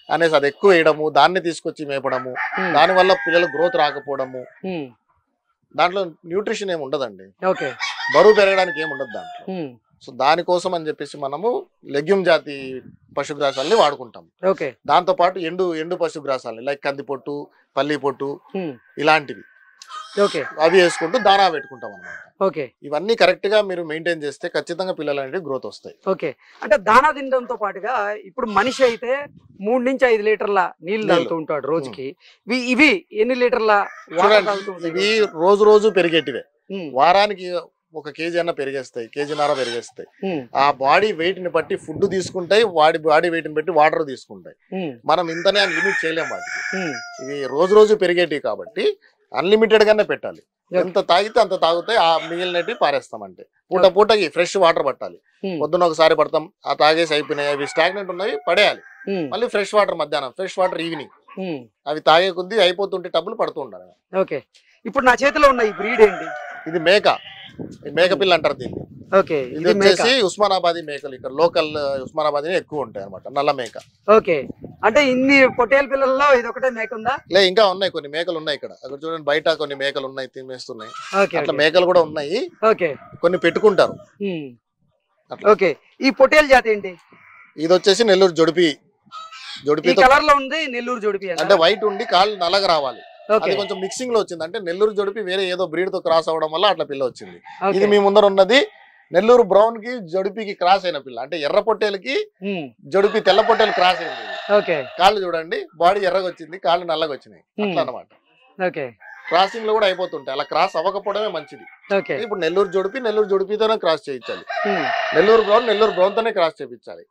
అనేసి అది ఎక్కువ వేయడము, దాన్ని తీసుకొచ్చి మేపడము, దానివల్ల పిల్లలు గ్రోత్ రాకపోవడము, దాంట్లో న్యూట్రిషన్ ఏమి ఉండదండి, ఓకే బరువు పెరగడానికి ఏమి ఉండదు దాంట్లో. సో దానికోసం అని చెప్పేసి మనము లెగ్యూమ్ జాతి పశుగ్రాసాలని వాడుకుంటాం. ఓకే దాంతో పాటు ఎండు పశుగ్రాసాలని లైక్ కందిపొట్టు, పల్లి పొట్టు ఇలాంటివి ఓకే అవి వేసుకుంటూ దానా పెట్టుకుంటాం అన్నమాట. ఓకే ఇవన్నీ కరెక్ట్ గా మీరు మెయింటైన్ చేస్తే ఖచ్చితంగా పిల్లలు అనేవి గ్రోత్ వస్తాయి. ఓకే అంటే దానా తినడంతో పాటుగా ఇప్పుడు మనిషి అయితే 3 నుంచి 5 లీటర్ల నీళ్లు తాగుతూ ఉంటాడు రోజుకి. ఇవి ఎన్ని లీటర్ల వాటర్ తాగుతూ ఉంటాయి? ఇవి రోజు రోజు పెరిగేటివే. వారానికి 1 కేజీ అన్న పెరిగేస్తాయి, కేజీన్నర పెరిగేస్తాయి. ఆ బాడీ వెయిట్ ని బట్టి ఫుడ్ తీసుకుంటాయి, బాడీ వెయిట్ ని బట్టి వాటర్ తీసుకుంటాయి. మనం ఇంతనే అని లిమిట్ చేయలేం వాటికి. ఇవి రోజు రోజు పెరిగేటివి కాబట్టి అన్లిమిటెడ్ గానే పెట్టాలి. ఎంత తాగితే అంత తాగుతాయి, ఆ మిగిలినవి పారేస్తామంటే. పూటకి ఫ్రెష్ వాటర్ పట్టాలి. పొద్దున ఒకసారి పడతాం, ఆ తాగేసి అయిపోయినాయి, అవి స్టాగ్నెంట్ ఉన్నవి పడేయాలి. మళ్ళీ ఫ్రెష్ వాటర్ మధ్యాహ్నం, ఫ్రెష్ వాటర్ ఈవినింగ్. అవి తాగే కొద్దీ అయిపోతుంటే టబ్బులు పడుతూ ఉండాలి. ఓకే ఇప్పుడు నా చేతిలో ఉన్న ఈ బ్రీడ్ ఏంటి? ఇది మేక పిల్ల అంటారు దీన్ని. ఓకే ఇది వచ్చేసి ఉస్మానాబాదీ మేకలు. ఇక్కడ లోకల్ ఉస్మానాబాదీ ఎక్కువ ఉంటాయి అనమాట, నల్ల మేక. ఓకే అంటే ఇన్ని పొట్టేలు పిల్లల్లో ఇది ఒకటే మేక ఉందా? లే, ఇంకా ఉన్నాయి, కొన్ని మేకలు ఉన్నాయి ఇక్కడ. అక్కడ చూడండి, బయట కొన్ని మేకలు ఉన్నాయి, తినేస్తున్నాయి. అట్లా మేకలు కూడా ఉన్నాయి. ఓకే కొన్ని పెట్టుకుంటారు. ఓకే ఈ పొట్టేలు జాతి ఏంటి? ఇది వచ్చేసి నెల్లూరు జొడిపి. కలర్ లో ఉంది నెల్లూరు జొడిపి అంటే వైట్ ఉండి కాళ్ళు నల్లగా రావాలి. అది కొంచెం మిక్సింగ్ లో వచ్చింది, అంటే నెల్లూరు జొడిపి వేరే ఏదో బ్రీడ్ తో క్రాస్ అవ్వడం వల్ల అట్లా పిల్ల వచ్చింది. ఇది మీ ముందర ఉన్నది నెల్లూరు బ్రౌన్ కి జొడిపికి క్రాస్ అయిన పిల్ల. అంటే ఎర్ర పొట్టేలకి జొడిపి తెల్ల పొట్టేలు క్రాస్ అయింది. కాళ్ళు చూడండి, బాడీ ఎర్రగా వచ్చింది, కాళ్ళు నల్లగా వచ్చినాయి, అట్లా అనమాట. క్రాసింగ్ లో కూడా అయిపోతుంటాయి. అలా క్రాస్ అవ్వకపోవడమే మంచిది. ఇప్పుడు నెల్లూరు జొడిపితోనే క్రాస్ చేయించాలి. నెల్లూరు బ్రౌన్ తోనే క్రాస్ చేయించాలి.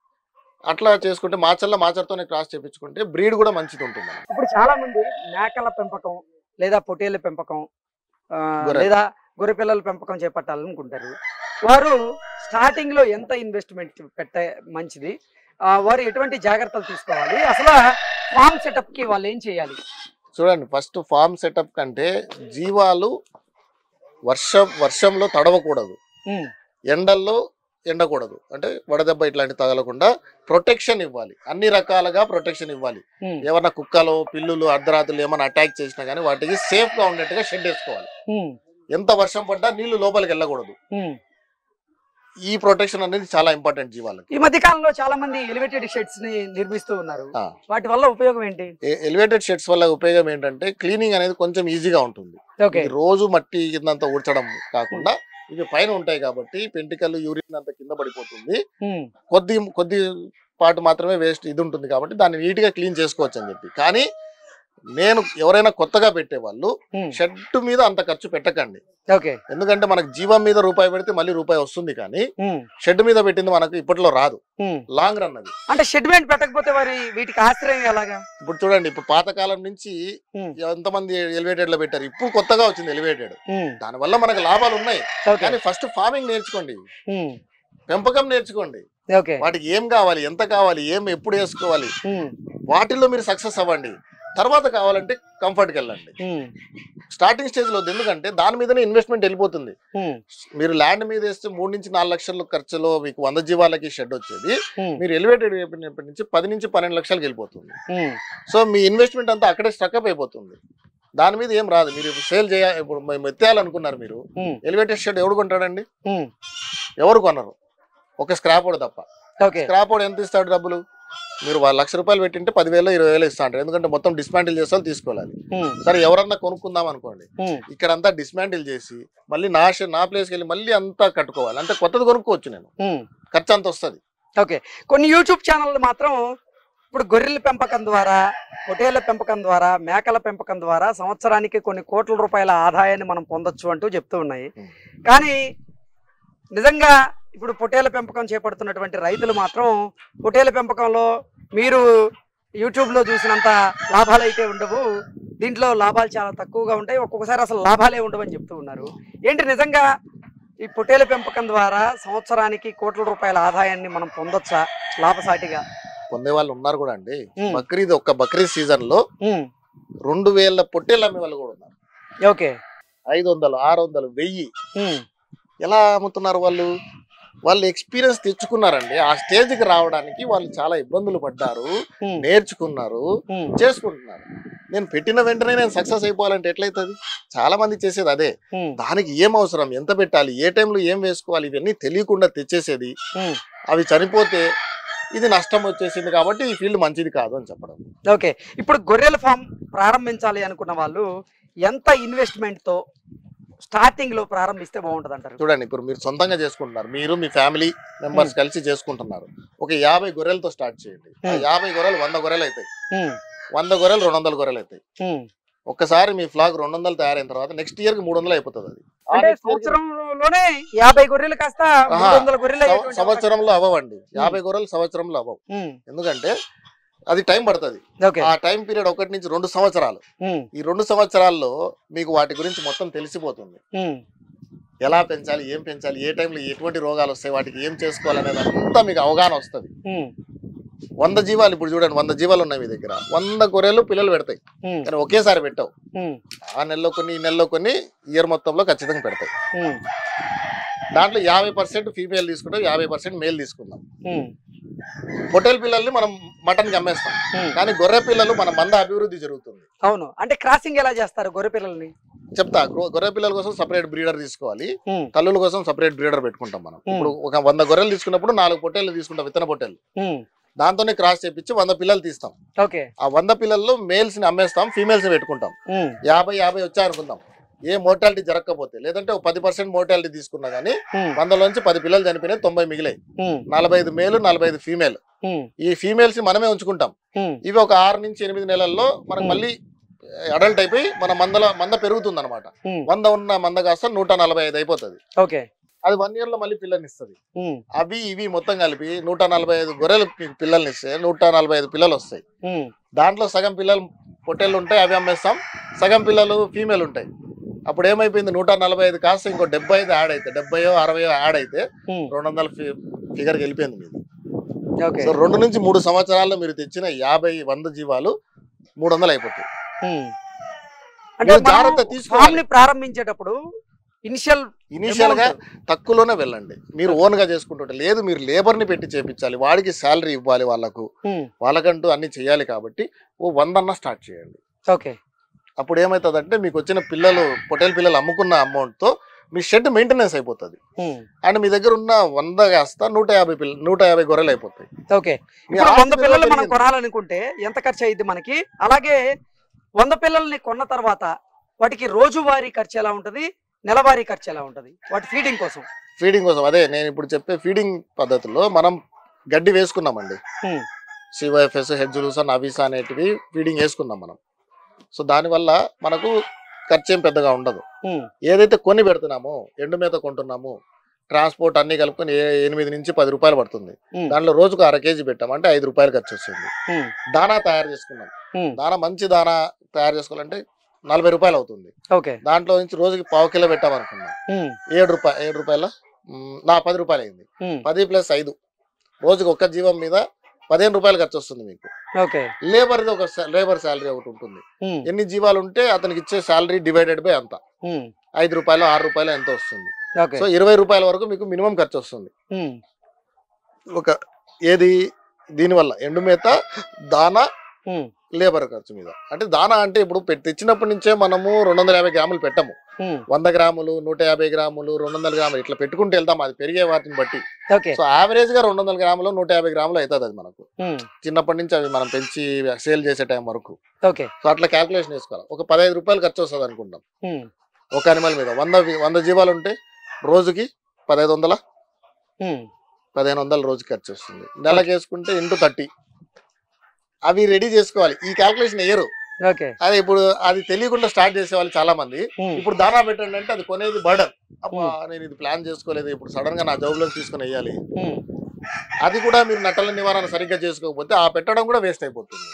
అట్లా చేసుకుంటే మాచర్తోనే క్రాస్ చేయించుకుంటే బ్రీడ్ కూడా మంచిది ఉంటుంది. ఇప్పుడు చాలా మంది మేకల పెంపకం లేదా పొట్టేళ్ల పెంపకం లేదా గొర్రె పిల్లల పెంపకం చేపట్టాలనుకుంటారు. వారు స్టార్టింగ్ లో ఎంత ఇన్వెస్ట్మెంట్ పెట్టే మంచిది? వారు ఎటువంటి జాగ్రత్తలు తీసుకోవాలి? అసలు ఫార్మ్ సెటప్ కి వాళ్ళు ఏం చేయాలి? చూడండి, ఫస్ట్ ఫార్మ్ సెటప్ కంటే జీవాలు వర్షంలో తడవకూడదు, ఎండల్లో ఎండకూడదు, అంటే వడదెబ్బ ఇట్లాంటి తగలకుండా ప్రొటెక్షన్ ఇవ్వాలి. అన్ని రకాలుగా ప్రొటెక్షన్ ఇవ్వాలి. ఏమన్నా కుక్కలు, పిల్లులు, అర్ధరాత్రులు ఏమైనా అటాక్ చేసినా కానీ వాటికి సేఫ్ గా ఉండేట్టుగా షెడ్ వేసుకోవాలి. ఎంత వర్షం పడ్డా నీళ్లు లోపలికి వెళ్ళకూడదు. ఈ ప్రొటెక్షన్ అనేది చాలా ఇంపార్టెంట్ జీవాలకి. ఈ మధ్య కాలంలో చాలా మంది ఎలివేటెడ్ షెడ్స్ ని నిర్మిస్తూ ఉన్నారు. వాటి వల్ల ఉపయోగం ఏంటి? ఎలివేటెడ్ షెడ్స్ వల్ల ఉపయోగం ఏంటంటే క్లీనింగ్ అనేది కొంచెం ఈజీగా ఉంటుంది. రోజు మట్టి కిందంతా ఊడ్చడం కాకుండా ఇవి పైన ఉంటాయి కాబట్టి పెంటికల్, యూరిన్ అంతా కింద పడిపోతుంది. కొద్ది పాటు మాత్రమే వేస్ట్ ఇది ఉంటుంది కాబట్టి దాన్ని నీట్ గా క్లీన్ చేసుకోవచ్చు అని చెప్పి. కానీ నేను ఎవరైనా కొత్తగా పెట్టే వాళ్ళు షెడ్ మీద అంత ఖర్చు పెట్టకండి. ఎందుకంటే మనకు జీవం మీద రూపాయి పెడితే మళ్ళీ రూపాయి వస్తుంది, కానీ షెడ్ మీద పెట్టింది మనకు ఇప్పట్లో రాదు. లాంగ్ రన్ అది. అంటే షెడ్ మీద పెట్టకపోతే మరి వీటికి ఆశ్రయం ఎలాగా? ఇప్పుడు చూడండి, ఇప్పుడు పాతకాలం నుంచి ఎంతమంది ఎలివేటెడ్ లో పెట్టారు, ఇప్పుడు కొత్తగా వచ్చింది ఎలివేటెడ్. దాని వల్ల మనకు లాభాలు ఉన్నాయి. కానీ ఫస్ట్ ఫార్మింగ్ నేర్చుకోండి, పెంపకం నేర్చుకోండి. వాటికి ఏం కావాలి, ఎంత కావాలి, ఎప్పుడు వేసుకోవాలి, వాటిల్లో మీరు సక్సెస్ అవ్వండి. తర్వాత కావాలంటే కంఫర్ట్కి వెళ్ళండి. స్టార్టింగ్ స్టేజ్ లో, ఎందుకంటే దాని మీదనే ఇన్వెస్ట్మెంట్ వెళ్ళిపోతుంది. మీరు ల్యాండ్ మీద వేస్తే 3 నుంచి 4 లక్షల ఖర్చులో మీకు 100 జీవాలకి షెడ్ వచ్చేది, మీరు ఎలివేటెడ్ నుంచి 10 నుంచి 12 లక్షలకు వెళ్ళిపోతుంది. సో మీ ఇన్వెస్ట్మెంట్ అంతా అక్కడే స్ట్రక్అప్ అయిపోతుంది. దాని మీద ఏం రాదు. మీరు సేల్ చేయాలి, ఇప్పుడు మేము ఎత్తేయాలనుకున్నారు, మీరు ఎలివేటెడ్ షెడ్ ఎవడు కొంటాడండి? ఎవరు కొనరు, ఒక స్క్రాప్ వాడు తప్ప. స్క్రాప్ వాడు ఎంత ఇస్తాడు డబ్బులు? మీరు 1 లక్ష రూపాయలు పెట్టింటే 10,000 20,000 ఇస్తా అంటారు. ఎందుకంటే మొత్తం డిస్మాంటిల్ చేస్తే తీసుకోవాలి. సరే, ఎవరన్నా కొనుక్కుందాం అనుకోండి, ఇక్కడ అంతా డిస్మాంటిల్ చేసి మళ్ళీ నా ప్లేస్కి వెళ్ళి మళ్ళీ అంతా కట్టుకోవాలి. అంటే కొత్తది కొనుక్కోవచ్చు, నేను ఖర్చు అంత వస్తుంది. కొన్ని యూట్యూబ్ ఛానళ్ళు మాత్రం ఇప్పుడు గొర్రెల పెంపకం ద్వారా, పొట్టేళ్ల పెంపకం ద్వారా, మేకల పెంపకం ద్వారా సంవత్సరానికి కొన్ని కోట్ల రూపాయల ఆదాయాన్ని మనం పొందొచ్చు అంటూ చెప్తూ ఉన్నాయి. కానీ నిజంగా ఇప్పుడు పొట్టేళ్ల పెంపకం చేపడుతున్నటువంటి రైతులు మాత్రం పొట్టేళ్ల పెంపకంలో మీరు యూట్యూబ్లో చూసినంత లాభాలు అయితే ఉండవు, దీంట్లో లాభాలు చాలా తక్కువగా ఉంటాయి, ఒక్కొక్కసారి అసలు లాభాలే ఉండవని చెప్తూ ఉన్నారు. ఏంటి నిజంగా ఈ పొట్టేళ్ల పెంపకం ద్వారా సంవత్సరానికి కోట్ల రూపాయల ఆదాయాన్ని మనం పొందొచ్చా లాభసాటిగా? పొందే వాళ్ళు ఉన్నారు కూడా అండి. బక్రీద్ సీజన్ లో 2,000 పొట్టేళ్ళు అమ్మే వాళ్ళు కూడా ఉన్నారు. 500, 600, 1000 ఎలా అమ్ముతున్నారు వాళ్ళు ఎక్స్పీరియన్స్ తెచ్చుకున్నారండి. ఆ స్టేజ్కి రావడానికి వాళ్ళు చాలా ఇబ్బందులు పడ్డారు, నేర్చుకున్నారు, చేసుకుంటున్నారు. నేను పెట్టిన వెంటనే నేను సక్సెస్ అయిపోవాలంటే ఎట్లయితుంది? చాలా మంది చేసేది అదే. దానికి ఏం అవసరం, ఎంత పెట్టాలి, ఏ టైంలో ఏం వేసుకోవాలి, ఇవన్నీ తెలియకుండా తెచ్చేసేది. అవి చనిపోతే ఇది నష్టం వచ్చేసింది కాబట్టి ఈ ఫీల్డ్ మంచిది కాదు అని చెప్పడం. ఓకే, ఇప్పుడు గొర్రెల ఫామ్ ప్రారంభించాలి అనుకున్న వాళ్ళు ఎంత ఇన్వెస్ట్మెంట్ తో స్టార్టింగ్ లో ప్రారంభిస్తే బాగుంటది అంటారు? చూడండి, ఇప్పుడు మీరు సొంతంగా చేసుకుంటున్నారు, మీరు మీ ఫ్యామిలీ మెంబర్స్ కలిసి చేసుకుంటున్నారు. ఒక 50 గొర్రెలతో స్టార్ట్ చేయండి. 50 గొర్రెలు 100 గొర్రెలు అవుతాయి, 100 గొర్రెలు 200 గొర్రెలు అవుతాయి. ఒక్కసారి మీ ఫ్లాగ్ 200 తయారైన తర్వాత నెక్స్ట్ ఇయర్ కి 300 అయిపోతుంది. అది సంవత్సరంలోనే 50 గొర్రెలు కాస్త 300 గొర్రెలు సంవత్సరంలో అవ్వండి. 50 గొర్రెలు సంవత్సరంలో అవ్వవు, ఎందుకంటే అది టైం పడుతుంది. ఆ టైం పీరియడ్ 1 నుంచి 2 సంవత్సరాలు. ఈ 2 సంవత్సరాల్లో మీకు వాటి గురించి మొత్తం తెలిసిపోతుంది. ఎలా పెంచాలి, ఏం పెంచాలి, ఏ టైంలో ఎటువంటి రోగాలు వస్తాయి, వాటికి ఏం చేసుకోవాలనేది అంతా మీకు అవగాహన వస్తుంది. 100 జీవాలు ఇప్పుడు చూడండి, 100 జీవాలు ఉన్నాయి మీ దగ్గర, 100 గొర్రెలు పిల్లలు పెడతాయి, కానీ ఒకేసారి పెట్టవు. ఆ నెలలో కొన్ని, ఈ నెలలో కొన్ని, ఇయర్ మొత్తంలో ఖచ్చితంగా పెడతాయి. దాంట్లో 50% ఫీమేల్ తీసుకుంటాం, 50% మేల్ తీసుకుందాం. పొట్టేల పిల్లల్ని మనం మటన్ కి అమ్మేస్తాం, కానీ గొర్రె పిల్లలు మన మంద అభివృద్ధి జరుగుతుంది. అవును, అంటే క్రాసింగ్ ఎలా చేస్తారు గొర్రె పిల్లల్ని? చెప్తా. గొర్రె పిల్లల కోసం సపరేట్ బ్రీడర్ తీసుకోవాలి, తల్లుల కోసం సపరేట్ బ్రీడర్ పెట్టుకుంటాం మనం. ఇప్పుడు ఒక 100 గొర్రెలు తీసుకున్నప్పుడు 4 పొట్టేలు తీసుకుంటాం, విత్తన పొట్టేలు. దాంతోనే క్రాస్ చేపించి 100 పిల్లలు తీస్తాం. ఆ 100 పిల్లల్లో మేల్స్ ని అమ్మేస్తాం, ఫీమేల్స్ ని పెట్టుకుంటాం. 50 వచ్చాయనుకుందాం, ఏ మోర్టాలిటీ జరగకపోతే, లేదంటే ఒక 10% మోర్టాలిటీ తీసుకున్నా గానీ 100లోంచి 10 పిల్లలు చనిపోయినాయి, 90 మిగిలాయి. 45 మేలు, 45 ఫీమేల్. ఈ ఫీమేల్స్ మనమే ఉంచుకుంటాం. ఇవి ఒక 6 నుంచి 8 నెలల్లో మనకు మళ్ళీ అడల్ట్ అయిపోయి మన మంద పెరుగుతుంది అనమాట. 100 ఉన్న మంద కాస్త 145 అయిపోతుంది. అది 1 ఇయర్ లో మళ్ళీ పిల్లల్ని ఇస్తుంది. అవి ఇవి మొత్తం కలిపి 145 గొర్రెలు పిల్లల్ని ఇస్తే 145 పిల్లలు వస్తాయి. దాంట్లో సగం పిల్లలు పొట్టేళ్ళు ఉంటాయి, అవి అమ్మేస్తాం. సగం పిల్లలు ఫీమేల్ ఉంటాయి. అప్పుడు ఏమైపోయింది, 145 కాస్త ఇంకో 75 యాడ్ అయితే, 70 60 యాడ్ అయితే 200 ఫిగర్కి వెళ్ళిపోయింది మీది. సో 2 నుంచి 3 సంవత్సరాల్లో మీరు తెచ్చిన 50-100 జీవాలు 300 అయిపోతాయి. జాగ్రత్త తీసుకోవాలి. ప్రారంభించేటప్పుడు ఇనిషియల్ గా తక్కువలోనే వెళ్ళండి. మీరు ఓన్ గా చేసుకుంటుంటే లేదు, మీరు లేబర్ ని పెట్టి చేపించాలి, వాడికి శాలరీ ఇవ్వాలి, వాళ్ళకంటూ అన్ని చేయాలి. కాబట్టి 100 అన్న స్టార్ట్ చేయండి. అప్పుడు ఏమవుతుందంటే మీకు వచ్చిన పిల్లలు, పొట్టేల పిల్లలు అమ్ముకున్న అమౌంట్ తో మీ షెడ్ మెయింటెనెన్స్ అయిపోతుంది. అండ్ మీ దగ్గర ఉన్న 100 కాస్త 150 గొర్రెలు అయిపోతాయి. 100 పిల్లలు మనం కొనాలనుకుంటే ఎంత ఖర్చు అయ్యింది మనకి? అలాగే 100 పిల్లల్ని కొన్న తర్వాత వాటికి రోజువారీ ఖర్చు ఎలా ఉంటది, నెలవారీ ఖర్చు ఎలా ఉంటది, వాటి ఫీడింగ్ కోసం? అదే నేను ఇప్పుడు చెప్పే ఫీడింగ్ పద్ధతిలో మనం గడ్డి వేసుకున్నామండి. సివైఎఫ్ఎస్, హెడ్జులూసా, నవీసా అనేటివి ఫీడింగ్ వేసుకున్నాం మనం. సో దానివల్ల మనకు ఖర్చు ఏం పెద్దగా ఉండదు. ఏదైతే కొని పెడుతున్నామో, ఎండు మేత కొంటున్నామో, ట్రాన్స్పోర్ట్ అన్ని కలుపుకొని 8 నుంచి 10 రూపాయలు పడుతుంది. దాంట్లో రోజుకు 1/2 కేజీ పెట్టామంటే 5 రూపాయలు ఖర్చు వస్తుంది. దానా తయారు చేసుకున్నాం, దానా మంచి దానా తయారు చేసుకోవాలంటే 40 రూపాయలు అవుతుంది. దాంట్లో నుంచి రోజుకి 1/4 కిలో పెట్టామనుకున్నాం, 7 రూపాయల 10 రూపాయలు అయింది. 10 + 5 రోజుకి ఒక్క జీవం మీద 15 రూపాయలు ఖర్చు వస్తుంది మీకు. లేబర్ శాలరీ ఒకటి ఉంటుంది. ఎన్ని జీవాలు ఉంటే అతనికి ఇచ్చే శాలరీ డివైడెడ్ బై అంత 5 రూపాయలు 6 రూపాయలు ఎంత వస్తుంది. సో 20 రూపాయల వరకు మీకు మినిమం ఖర్చు వస్తుంది. దీనివల్ల ఎండు మేత, దానా, లేబర్ ఖర్చు మీద. అంటే దానా అంటే ఇప్పుడు తెచ్చినప్పటి నుంచే మనము 250 గ్రాములు పెట్టము, 100 గ్రాములు, 150 గ్రాములు, 200 గ్రాములు ఇట్లా పెట్టుకుంటూ వెళ్తాం, అది పెరిగే వాటిని బట్టి. సో యావరేజ్ గా 200 గ్రాములు 150 గ్రాములు అవుతుంది అది మనకు చిన్నప్పటి నుంచి, అవి మనం పెంచి సేల్ చేసే టైం వరకు. సో అట్లా క్యాల్కులేషన్ వేసుకోవాలి. ఒక 15 రూపాయలు ఖర్చు వస్తుంది అనుకుంటాం ఒక అనిమల్ మీద. 100 జీవాలు ఉంటే రోజుకి 1500 రోజుకి ఖర్చు వస్తుంది. నెలకి వేసుకుంటే ఇంటూ 30. అవి రెడీ చేసుకోవాలి. ఈ క్యాల్కులేషన్ వేయరు. అదే ఇప్పుడు అది తెలియకుండా స్టార్ట్ చేసేవాళ్ళు చాలా మంది. ఇప్పుడు దానా పెట్టండి అంటే అది కొనేది బర్డన్. నేను ఇది ప్లాన్ చేసుకోలేదు, ఇప్పుడు సడన్ గా నా జాబ్ లో తీసుకుని వేయాలి. అది కూడా మీరు నట్టల నివారణ సరిగ్గా చేసుకోకపోతే ఆ పెట్టడం కూడా వేస్ట్ అయిపోతుంది,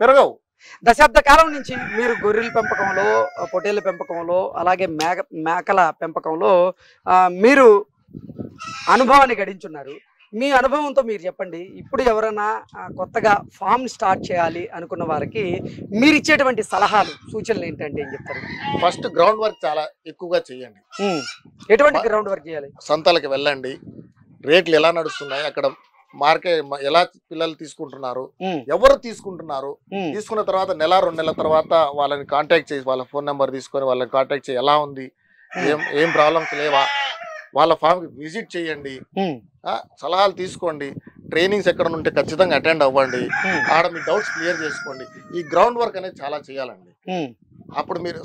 పెరగవు. దశాబ్ద కాలం నుంచి మీరు గొర్రెల పెంపకంలో, పొట్టేళ్ల పెంపకంలో, అలాగే మేకల పెంపకంలో మీరు అనుభవాన్ని గడించున్నారు. మీ అనుభవంతో మీరు చెప్పండి, ఇప్పుడు ఎవరైనా కొత్తగా ఫామ్ స్టార్ట్ చేయాలి అనుకున్న వారికి మీరు ఇచ్చేటువంటి సలహాలు, సూచనలు ఏంటంటే ఏం చెప్తారు? ఫస్ట్ గ్రౌండ్ వర్క్ చాలా ఎక్కువగా చేయండి. ఎటువంటి గ్రౌండ్ వర్క్ చేయాలి? సంతలకు వెళ్ళండి, రేట్లు ఎలా నడుస్తున్నాయి, అక్కడ మార్కెట్ ఎలా పిల్లలు తీసుకుంటున్నారు, ఎవరు తీసుకుంటున్నారు, తీసుకున్న తర్వాత నెల 2 నెలల తర్వాత వాళ్ళని కాంటాక్ట్ చేసి వాళ్ళ ఫోన్ నెంబర్ తీసుకొని వాళ్ళని కాంటాక్ట్ చేసి ఎలా ఉంది, ఏం ప్రాబ్లమ్స్ లేవా, వాళ్ళ ఫామ్కి విజిట్ చేయండి, సలహాలు తీసుకోండి, ట్రైనింగ్స్ ఎక్కడ ఉంటే ఖచ్చితంగా అటెండ్ అవ్వండి, ఆడ మీ డౌట్స్ క్లియర్ చేసుకోండి. ఈ గ్రౌండ్ వర్క్ అనేది చాలా చేయాలండి. అప్పుడు మీరు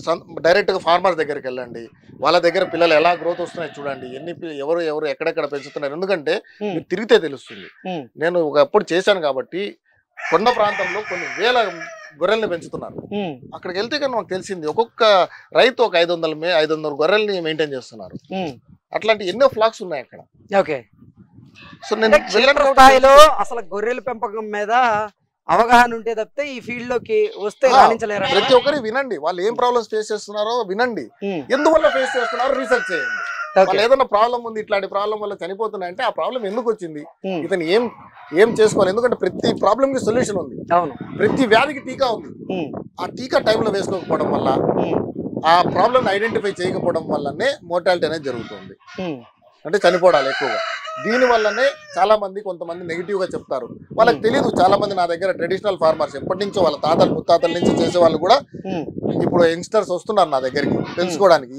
డైరెక్ట్గా ఫార్మర్ దగ్గరికి వెళ్ళండి, వాళ్ళ దగ్గర పిల్లలు ఎలా గ్రోత్ వస్తున్నాయి చూడండి, ఎవరు ఎక్కడెక్కడ పెంచుతున్నారు, ఎందుకంటే మీరు తిరిగితే తెలుస్తుంది. నేను ఒకప్పుడు చేశాను కాబట్టి కొండ ప్రాంతంలో కొన్ని వేల గొర్రెల్ని పెంచుతున్నారు. అక్కడికి వెళ్తే కానీ మాకు తెలిసింది ఒక్కొక్క రైతు ఒక 500 గొర్రెల్ని మెయింటైన్ చేస్తున్నారు. అట్లాంటి ఎన్నో ఫ్లాక్స్ ఉన్నాయి అక్కడ. ఓకే. సో నేను స్థాయిలో అసలు గొర్రెల పెంపకం మీద అవగాహన ఉంటే తప్పితే ఈ ఫీల్డ్ లోకి వస్తే రాణించలేరు. ప్రతి ఒక్కరి వినండి, వాళ్ళు ఏం ప్రాబ్లమ్స్ ఫేస్ చేస్తున్నారో వినండి, ఎందువల్ల ఫేస్ చేస్తున్నారో రీసెర్చ్ చేయండి. వాళ్ళు ఏదైనా ప్రాబ్లం ఉంది, ఇట్లాంటి ప్రాబ్లం వల్ల చనిపోతున్నాయంటే ఆ ప్రాబ్లం ఎందుకు వచ్చింది, ఇతను ఏం చేసుకోవాలి, ఎందుకంటే ప్రతి ప్రాబ్లం కి సొల్యూషన్ ఉంది, ప్రతి వ్యాధికి టీకా ఉంది. ఆ టీకా టైంలో వేసుకోకపోవడం వల్ల, ఆ ప్రాబ్లం ఐడెంటిఫై చేయకపోవడం వల్లనే మోర్టాలిటీ అనేది జరుగుతుంది, అంటే చనిపోవడాలు ఎక్కువగా. దీని వల్లనే చాలా మంది కొంతమంది నెగిటివ్ గా చెప్తారు. వాళ్ళకి తెలియదు. చాలా మంది నా దగ్గర ట్రెడిషనల్ ఫార్మర్స్ ఎప్పటి నుంచో వాళ్ళ తాతలు ముత్తాతల నుంచి చేసే వాళ్ళు కూడా ఇప్పుడు యంగ్స్టర్స్ వస్తున్నారు నా దగ్గరికి తెలుసుకోవడానికి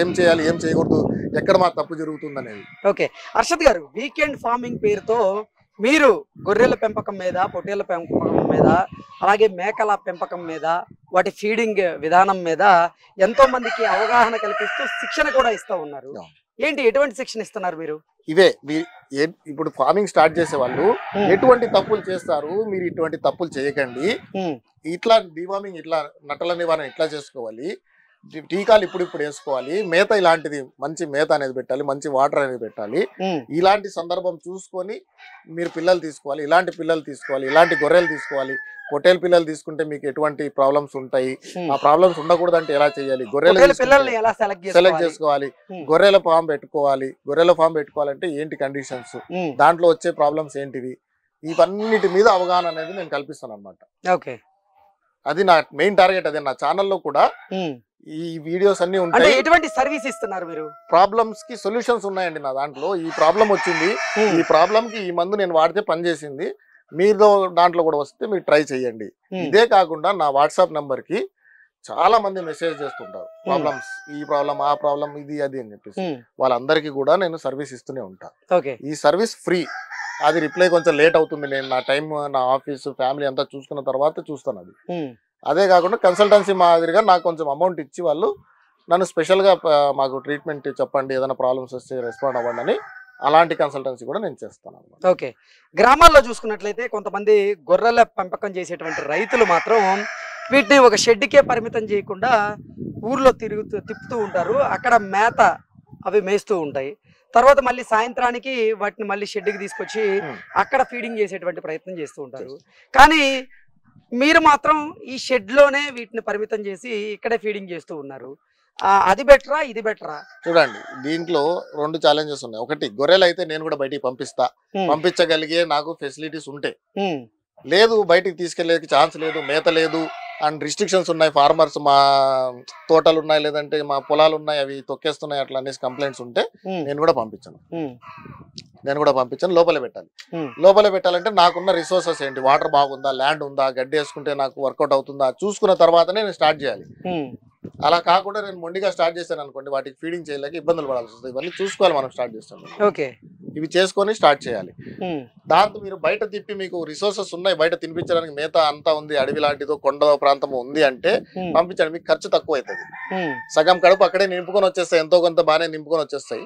ఏం చేయాలి, ఏం చేయకూడదు, ఎక్కడ మా తప్పు జరుగుతుంది అనేది. ఓకే, అర్షద్ గారు, వీకెండ్ ఫార్మింగ్ పేరుతో మీరు గొర్రెల పెంపకం మీద, పొట్టేళ్ల పెంపకం మీద, అలాగే మేకల పెంపకం మీద, వాటి ఫీడింగ్ విధానం మీద ఎంతో మందికి అవగాహన కల్పిస్తూ శిక్షణ కూడా ఇస్తూ ఉన్నారు. ఏంటి, ఎటువంటి శిక్షణ ఇస్తున్నారు మీరు? ఇవే ఇప్పుడు ఫార్మింగ్ స్టార్ట్ చేసే వాళ్ళు ఎటువంటి తప్పులు చేస్తారు, మీరు ఇటువంటి తప్పులు చేయకండి, ఇట్లా డివార్మింగ్, ఇట్లా నట్టల నివారణ ఇట్లా చేసుకోవాలి, టీకాలు ఇప్పుడు వేసుకోవాలి, మేత ఇలాంటిది మంచి మేత అనేది పెట్టాలి, మంచి వాటర్ అనేది పెట్టాలి, ఇలాంటి సందర్భం చూసుకొని మీరు పిల్లలు తీసుకోవాలి, ఇలాంటి పిల్లలు తీసుకోవాలి, ఇలాంటి గొర్రెలు తీసుకోవాలి. పొట్టేలు పిల్లలు తీసుకుంటే మీకు ఎటువంటి ప్రాబ్లమ్స్ ఉంటాయి, ఆ ప్రాబ్లమ్స్ ఉండకూడదు అంటే ఎలా చేయాలి, గొర్రెలు సెలెక్ట్ చేసుకోవాలి, గొర్రెల ఫామ్ పెట్టుకోవాలి, గొర్రెల ఫామ్ పెట్టుకోవాలంటే ఏంటి కండిషన్స్, దాంట్లో వచ్చే ప్రాబ్లమ్స్ ఏంటివి, ఇవన్నిటి మీద అవగాహన అనేది నేను కల్పిస్తాను అనమాట. ఓకే, అది నా మెయిన్ టార్గెట్. అదే నా ఛానల్లో కూడా ఈ వీడియోస్ అన్ని ఉంటాయి. ఎటువంటి సర్వీస్ ఇస్తున్నారు మీరు? ప్రాబ్లమ్స్ కి సొల్యూషన్స్ ఉన్నాయండి నా దాంట్లో. ఈ ప్రాబ్లం వచ్చింది, ఈ ప్రాబ్లం కి ఈ మందు నేను వాడితే పనిచేసింది, మీరు దాంట్లో కూడా వస్తే మీరు ట్రై చేయండి. ఇదే కాకుండా నా వాట్సాప్ నెంబర్ కి చాలా మంది మెసేజ్ చేస్తుంటారు, ప్రాబ్లమ్స్, ఈ ప్రాబ్లం, ఆ ప్రాబ్లం, ఇది అది అని చెప్పేసి. వాళ్ళందరికీ కూడా నేను సర్వీస్ ఇస్తూనే ఉంటాను. ఈ సర్వీస్ ఫ్రీ. అది రిప్లై కొంచెం లేట్ అవుతుంది, నేను నా టైం, నా ఆఫీస్, ఫ్యామిలీ అంతా చూసుకున్న తర్వాత చూస్తాను అది. అదే కాకుండా కన్సల్టెన్సీ మాదిరిగా నాకు కొంచెం అమౌంట్ ఇచ్చి వాళ్ళు నన్ను స్పెషల్గా మాకు ట్రీట్మెంట్ చెప్పండి, ఏదైనా ప్రాబ్లమ్స్ వస్తే రెస్పాండ్ అవ్వండి అని, అలాంటి కన్సల్టెన్సీ కూడా నేను చేస్తాను. ఓకే, గ్రామాల్లో చూసుకున్నట్లయితే కొంతమంది గొర్రెల పెంపకం చేసేటువంటి రైతులు మాత్రం వీటిని ఒక షెడ్కే పరిమితం చేయకుండా ఊర్లో తిప్పుతూ ఉంటారు. అక్కడ మేత అవి మేస్తూ ఉంటాయి. తర్వాత మళ్ళీ సాయంత్రానికి వాటిని మళ్ళీ షెడ్కి తీసుకొచ్చి అక్కడ ఫీడింగ్ చేసేటువంటి ప్రయత్నం చేస్తూ ఉంటారు. కానీ మీరు మాత్రం ఈ షెడ్లోనే వీటిని పరిమితం చేసి ఇక్కడే ఫీడింగ్ చేస్తూ ఉన్నారు. అది బెటరా, ఇది బెటరా? చూడండి, దీంట్లో 2 ఛాలెంజెస్ ఉన్నాయి. ఒకటి, గొర్రెలు అయితే నేను కూడా బయటికి పంపించగలిగే నాకు ఫెసిలిటీస్ ఉంటాయి. లేదు, బయటికి తీసుకెళ్లేకి ఛాన్స్ లేదు, మేత లేదు అండ్ రిస్ట్రిక్షన్స్ ఉన్నాయి, ఫార్మర్స్ మా తోటలు ఉన్నాయి, లేదంటే మా పొలాలు ఉన్నాయి, అవి తొక్కేస్తున్నాయి, అట్లా అనేసి కంప్లైంట్స్ ఉంటే నేను కూడా పంపించాను. లోపలే పెట్టాలి. లోపలే పెట్టాలంటే నాకున్న రిసోర్సెస్ ఏంటి, వాటర్ బాగుందా, ల్యాండ్ ఉందా, గడ్డి వేసుకుంటే నాకు వర్కౌట్ అవుతుందా చూసుకున్న తర్వాతనే నేను స్టార్ట్ చేయాలి. అలా కాకుండా నేను మొండిగా స్టార్ట్ చేశాను అనుకోండి, వాటికి ఫీడింగ్ చేయలేక ఇబ్బందులు పడాల్సి వస్తుంది. ఇవన్నీ చూసుకోవాలి మనం స్టార్ట్ చేస్తాం. ఓకే, ఇవి చేసుకొని స్టార్ట్ చేయాలి. దాంతో మీరు బయట తిప్పి మీకు రిసోర్సెస్ ఉన్నాయి, బయట తినిపించడానికి మేత అంతా ఉంది, అడవి లాంటిదో కొండ ప్రాంతం ఉంది అంటే పంపించండి, మీకు ఖర్చు తక్కువ అవుతుంది. సగం కడుపు అక్కడే నింపుకొని వచ్చేస్తాయి, ఎంతో కొంత బాగానే నింపుకొని వచ్చేస్తాయి.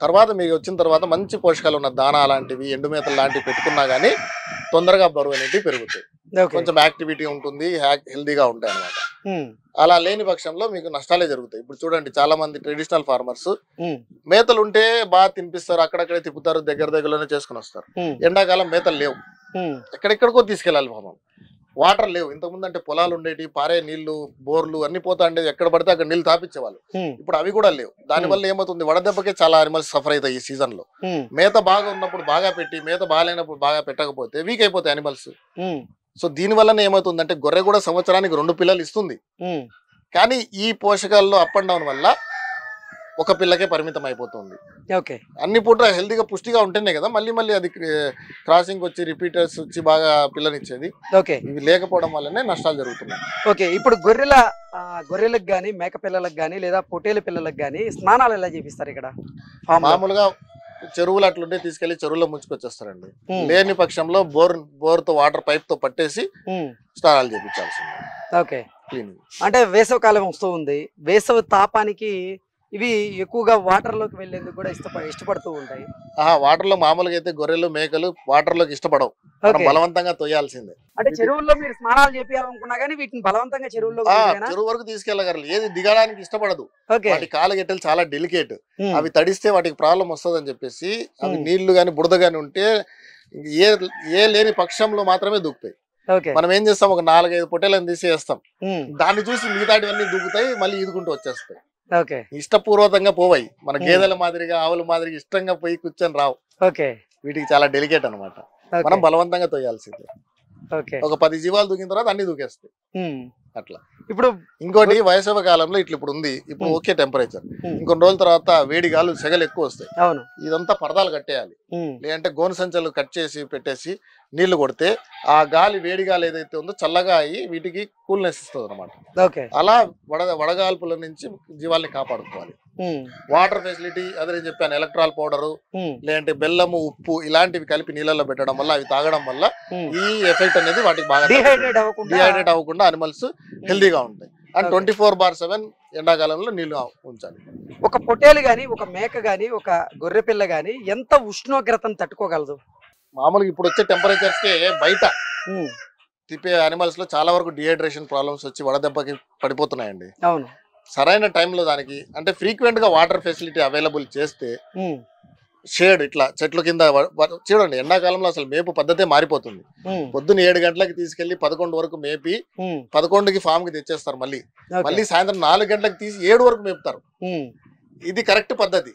తర్వాత మీరు వచ్చిన తర్వాత మంచి పోషకాలు ఉన్న దానా లాంటివి, ఎండు మేతలు లాంటివి పెట్టుకున్నా గానీ తొందరగా బరువు అనేది పెరుగుతాయి, కొంచెం యాక్టివిటీ ఉంటుంది, హెల్దీగా ఉంటాయి అనమాట. అలా లేని పక్షంలో మీకు నష్టాలే జరుగుతాయి. ఇప్పుడు చూడండి, చాలా మంది ట్రెడిషనల్ ఫార్మర్స్ మేతలు ఉంటే బాగా తినిపిస్తారు, అక్కడక్కడే తిప్పుతారు, దగ్గరలోనే చేసుకుని వస్తారు. ఎండాకాలం మేతలు లేవు, ఎక్కడెక్కడికో తీసుకెళ్ళాలి పాపం, వాటర్ లేవు. ఇంతకుముందు అంటే పొలాలు ఉండేటి, పారే నీళ్లు, బోర్లు అన్ని పోతా ఉండేది, ఎక్కడ పడితే అక్కడ నీళ్లు తాపించేవాళ్ళు. ఇప్పుడు అవి కూడా లేవు. దానివల్ల ఏమవుతుంది, వడదెబ్బకే చాలా అనిమల్స్ సఫర్ అవుతాయి. ఈ సీజన్ లో మేత బాగా ఉన్నప్పుడు బాగా పెట్టి, మేత బాగాలేనప్పుడు బాగా పెట్టకపోతే వీక్ అయిపోతాయి అనిమల్స్. సో దీని వల్లనే ఏమవుతుందంటే, గొర్రె కూడా సంవత్సరానికి 2 పిల్లలు ఇస్తుంది, కానీ ఈ పోషకాల్లో అప్ అండ్ డౌన్ వల్ల ఒక పిల్లకే పరిమితం అయిపోతుంది. ఓకే. అన్ని పూట హెల్తీగా పుష్టిగా ఉంటేనే కదా మళ్ళీ మళ్ళీ అది క్రాసింగ్ వచ్చి రిపీటర్స్ వచ్చి బాగా పిల్లనిచ్చేది. ఓకే. ఇవి లేకపోవడం వల్లనే నష్టాలు జరుగుతున్నాయి. ఓకే. ఇప్పుడు గొర్రెలకు గానీ, మేక పిల్లలకు గానీ, లేదా పొట్టేలు పిల్లలకు గానీ స్నానాలు ఎలా చేపిస్తారు ఇక్కడ? మామూలుగా చెరువులు అట్లుంటే తీసుకెళ్లి చెరువులో ముంచుకొచ్చేస్తారండి. లేని పక్షంలో బోర్తో వాటర్ పైప్ తో పట్టేసి స్నానాలు చేపించాల్సింది. ఓకే. క్లీనింగ్ అంటే వేసవి కాలం వస్తూ ఉంది. వేసవి తాపానికి ఇవి ఎక్కువగా వాటర్ లోకి వెళ్లేందుకు కూడా ఇష్టపడుతూ ఉంటాయి. వాటర్ లో మామూలుగా అయితే గొర్రెలు మేకలు వాటర్ లోకి ఇష్టపడవు, బలవంతంగా తొయ్యాల్సిందే. అంటే చెరువుల్లో మీరు స్నానాలు చేయాలనుకున్నా గానీ వీటిని బలవంతంగా చెరువు వరకు తీసుకెళ్ళగలరు. ఏది దిగడానికి ఇష్టపడదు. వాటి కాలు గెట్టలు చాలా డెలికేట్. అవి తడిస్తే వాటికి ప్రాబ్లం వస్తుందని చెప్పేసి అవి నీళ్లు గాని బురద గాని ఉంటే ఏ లేని పక్షంలో మాత్రమే దూకుతాయి. మనం ఏం చేస్తాం, ఒక 4-5 పొట్టేలను తీసేస్తాం, దాన్ని చూసి మిగతాటివన్నీ దూకుతాయి, మళ్ళీ ఈదుకుంటూ వచ్చేస్తాయి. ఇష్టపూర్వకంగా పోవాయి. మన గేదెల మాదిరిగా ఆవుల మాదిరిగా ఇష్టంగా పోయి కూర్చొని రావు. వీటికి చాలా డెలికేట్ అన్నమాట. మనం బలవంతంగా తొయ్యాల్సిందే. ఒక 10 జీవాలు దూకిన తర్వాత అన్ని దూకేస్తాయి అట్లా. ఇప్పుడు ఇంకోటి వేసవి కాలంలో ఇప్పుడు ఉంది, ఇప్పుడు ఓకే టెంపరేచర్, ఇంకొన్ని రోజుల తర్వాత వేడి గాలు సెగలు ఎక్కువ వస్తాయి. ఇదంతా పరదాలు కట్టేయాలి, లేదంటే గోను సంచులు కట్ చేసి పెట్టేసి నీళ్లు కొడితే ఆ గాలి వేడి గాలి ఏదైతే ఉందో చల్లగా అయ్యి వీటికి కూల్నెస్ ఇస్తుంది అనమాట. అలా వడగాల్పుల నుంచి జీవాల్ని కాపాడుకోవాలి. వాటర్ ఫెసిలిటీ అదే నేను చెప్పాను, ఎలక్ట్రాల్ పౌడరు లేదంటే బెల్లము ఉప్పు ఇలాంటివి కలిపి నీళ్ళలో పెట్టడం వల్ల అవి తాగడం వల్ల ఈ ఎఫెక్ట్ అనేది వాటికి బాగా డిహైడ్రేట్ అవ్వకుండా అనిమల్స్ హెల్దీగా ఉంటాయి. అండ్ 24/7 ఎండాకాలంలో నీళ్లు ఉంచాలి. ఒక పొట్టేలు గాని, ఒక మేక గాని, ఒక గొర్రె పిల్ల గాని ఎంత ఉష్ణోగ్రతను తట్టుకోగలదు? మామూలుగా ఇప్పుడు వచ్చే టెంపరేచర్స్ కి బయట తిప్పే అనిమల్స్ లో చాలా వరకు డిహైడ్రేషన్ ప్రాబ్లమ్స్ వచ్చి వడదెబ్బకి పడిపోతున్నాయండి. అవును. సరైన టైంలో దానికి అంటే ఫ్రీక్వెంట్ గా వాటర్ ఫెసిలిటీ అవైలబుల్ చేస్తే, షేడ్ ఇట్లా చెట్ల కింద చూడండి, ఎండాకాలంలో అసలు మేపు పద్ధతే మారిపోతుంది. పొద్దున్న 7 గంటలకి తీసుకెళ్లి 11 వరకు మేపి 11కి ఫామ్ కి తెచ్చేస్తారు. మళ్ళీ సాయంత్రం 4 గంటలకు తీసి 7 వరకు మేపుతారు. ఇది కరెక్ట్ పద్ధతి.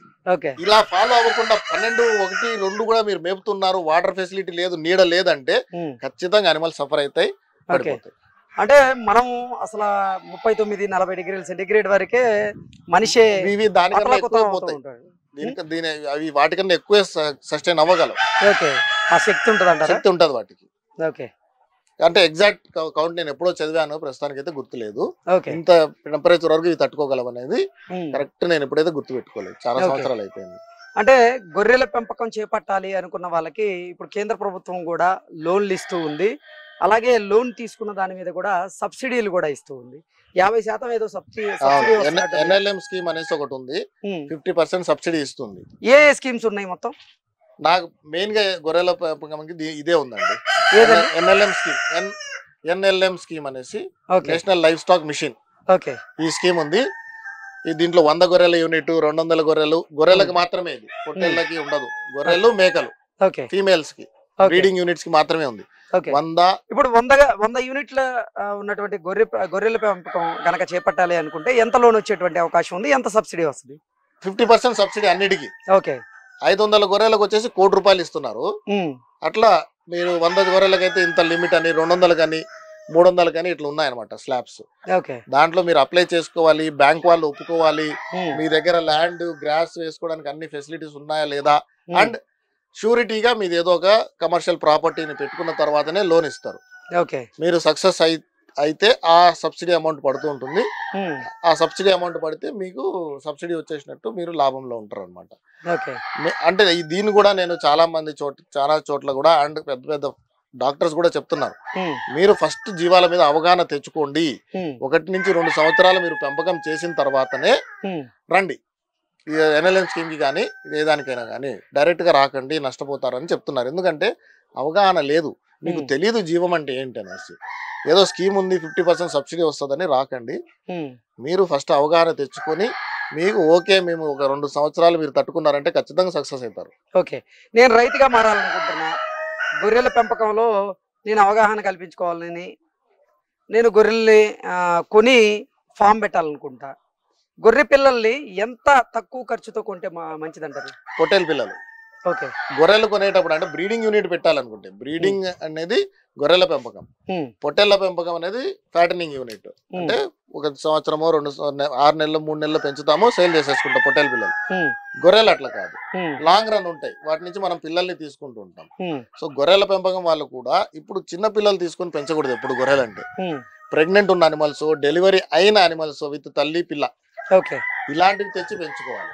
ఇలా ఫాలో అవ్వకుండా 12, 1, 2 కూడా మీరు మేపుతున్నారు, వాటర్ ఫెసిలిటీ లేదు, నీడ లేదంటే ఖచ్చితంగా అనిమల్ సఫర్ అవుతాయి, పడిపోతాయి. అంటే మనం అసలు 39-40 డిగ్రీల సెంటిగ్రేడ్ వరకే మనిషి దానికన్నా ఎక్కువ పోతాయి. అవి వాటికన్నా ఎక్కువ సస్టైన్ అవ్వగలవు. ఆ శక్తి ఉంటుంది వాటికి. అంటే ఎగ్జాక్ట్ కౌంట్ నేను ఎప్పుడో చదివాను, ప్రస్తుతానికి అయితే గుర్తులేదు. ఇంత టెంపరేచర్ వరకు ఇవి తట్టుకోగలవు అనేది కరెక్ట్ నేను ఎప్పుడైతే గుర్తు పెట్టుకోలేదు, చాలా సంవత్సరాలు అయిపోయింది. అంటే గొర్రెల పెంపకం చేపట్టాలి అనుకున్న వాళ్ళకి ఇప్పుడు కేంద్ర ప్రభుత్వం కూడా లోన్లు ఇస్తూ ఉంది. అలాగే లోన్ తీసుకున్న దాని మీద కూడా సబ్సిడీలు కూడా ఇస్తూ ఉంది. 50% ఏదో సబ్సిడీ. ఎన్ఎల్ఎం స్కీమ్ అనేసి ఒకటి ఉంది, 50% సబ్సిడీ ఇస్తుంది. ఏ స్కీమ్స్ ఉన్నాయి మొత్తం? నాకు మెయిన్ గా గొర్రెల పెంపకంకి ఇదే ఉందండి, ఎన్ఎల్ఎం స్కీమ్ అనేసి, నేషనల్ లైవ్ స్టాక్ మిషన్. ఈ స్కీమ్ ఉంది. దీంట్లో 100 గొర్రెల యూనిట్, 200 గొర్రెలకు మాత్రమే, ఇది పొట్టేళ్ళకి ఉండదు. గొర్రెలు మేకలు ఫీమేల్స్ కి బ్రీడింగ్ యూనిట్స్ కి మాత్రమే ఉంది. ఇప్పుడు 100 యూనిట్ల ఉన్నటువంటి గొర్రెల పెంపకం గనక చేపట్టాలి అనుకుంటే ఎంత లోన్ వచ్చేటువంటి అవకాశం ఉంది, ఎంత సబ్సిడీ వస్తుంది? 50% సబ్సిడీ అన్నిటికీ. 500 గొర్రెలకు వచ్చేసి ₹1,00,00,000 ఇస్తున్నారు. అట్లా మీరు 100 గొర్రెలకైతే ఇంత లిమిట్ అని, 200 కానీ 300 కానీ ఇట్లా ఉన్నాయన్నమాట స్లాబ్స్. దాంట్లో మీరు అప్లై చేసుకోవాలి, బ్యాంక్ వాళ్ళు ఒప్పుకోవాలి, మీ దగ్గర ల్యాండ్ గ్రాస్ వేసుకోవడానికి అన్ని ఫెసిలిటీస్ ఉన్నాయా లేదా, అండ్ షూరిటీగా మీది ఏదో ఒక కమర్షియల్ ప్రాపర్టీని పెట్టుకున్న తర్వాతనే లోన్ ఇస్తారు. మీరు సక్సెస్ అయితే ఆ సబ్సిడీ అమౌంట్ పడుతూ ఉంటుంది. ఆ సబ్సిడీ అమౌంట్ పడితే మీకు సబ్సిడీ వచ్చేసినట్టు, మీరు లాభంలో ఉంటారు అనమాట. అంటే దీన్ని కూడా నేను చాలా చోట్ల కూడా అండ్ పెద్ద పెద్ద డాక్టర్స్ కూడా చెప్తున్నారు, మీరు ఫస్ట్ జీవాల మీద అవగాహన తెచ్చుకోండి. 1 నుంచి 2 సంవత్సరాలు మీరు పెంపకం చేసిన తర్వాతనే రండి. ఎన్ఎల్ఎం స్కీమ్ కి కానీ ఏ దానికైనా కానీ డైరెక్ట్ గా రాకండి, నష్టపోతారని చెప్తున్నారు. ఎందుకంటే అవగాహన లేదు, మీకు తెలియదు జీవం అంటే ఏంటి అనేసి. ఏదో స్కీమ్ ఉంది 50% సబ్సిడీ వస్తుందని రాకండి. మీరు ఫస్ట్ అవగాహన తెచ్చుకొని మీకు ఓకే మేము ఒక 2 సంవత్సరాలు మీరు తట్టుకున్నారంటే ఖచ్చితంగా సక్సెస్ అవుతారు. నేను రైతుగా మారాలనుకుంటున్నా, గొర్రెల పెంపకంలో నేను అవగాహన కల్పించుకోవాలని, నేను గొర్రెల్ని కొని ఫామ్ పెట్టాలనుకుంటా. గొర్రె పిల్లల్ని ఎంత తక్కువ ఖర్చుతో కొంటే మంచిదంటారు? పొట్టేలు పిల్లలు గొర్రెలు కొనేటప్పుడు అంటే బ్రీడింగ్ యూనిట్ పెట్టాలనుకుంటే, బ్రీడింగ్ అనేది గొర్రెల పెంపకం, పొట్టేళ్ల పెంపకం అనేది ఫ్యాటనింగ్ యూనిట్. అంటే ఒక సంవత్సరమో 6 నెలలు 3 నెలలు పెంచుతాము, సేల్ చేసేసుకుంటాం పొట్టేలు పిల్లలు. గొర్రెలు అట్లా కాదు, లాంగ్ రన్ ఉంటాయి, వాటి నుంచి మనం పిల్లల్ని తీసుకుంటూ ఉంటాం. సో గొర్రెల పెంపకం వాళ్ళు కూడా ఇప్పుడు చిన్న పిల్లలు తీసుకొని పెంచకూడదు ఎప్పుడు. గొర్రెలు అంటే ప్రెగ్నెంట్ ఉన్న అనిమల్స్, డెలివరీ అయిన అనిమల్స్ విత్ తల్లి పిల్ల ఇలాంటివి తెచ్చి పెంచుకోవాలి.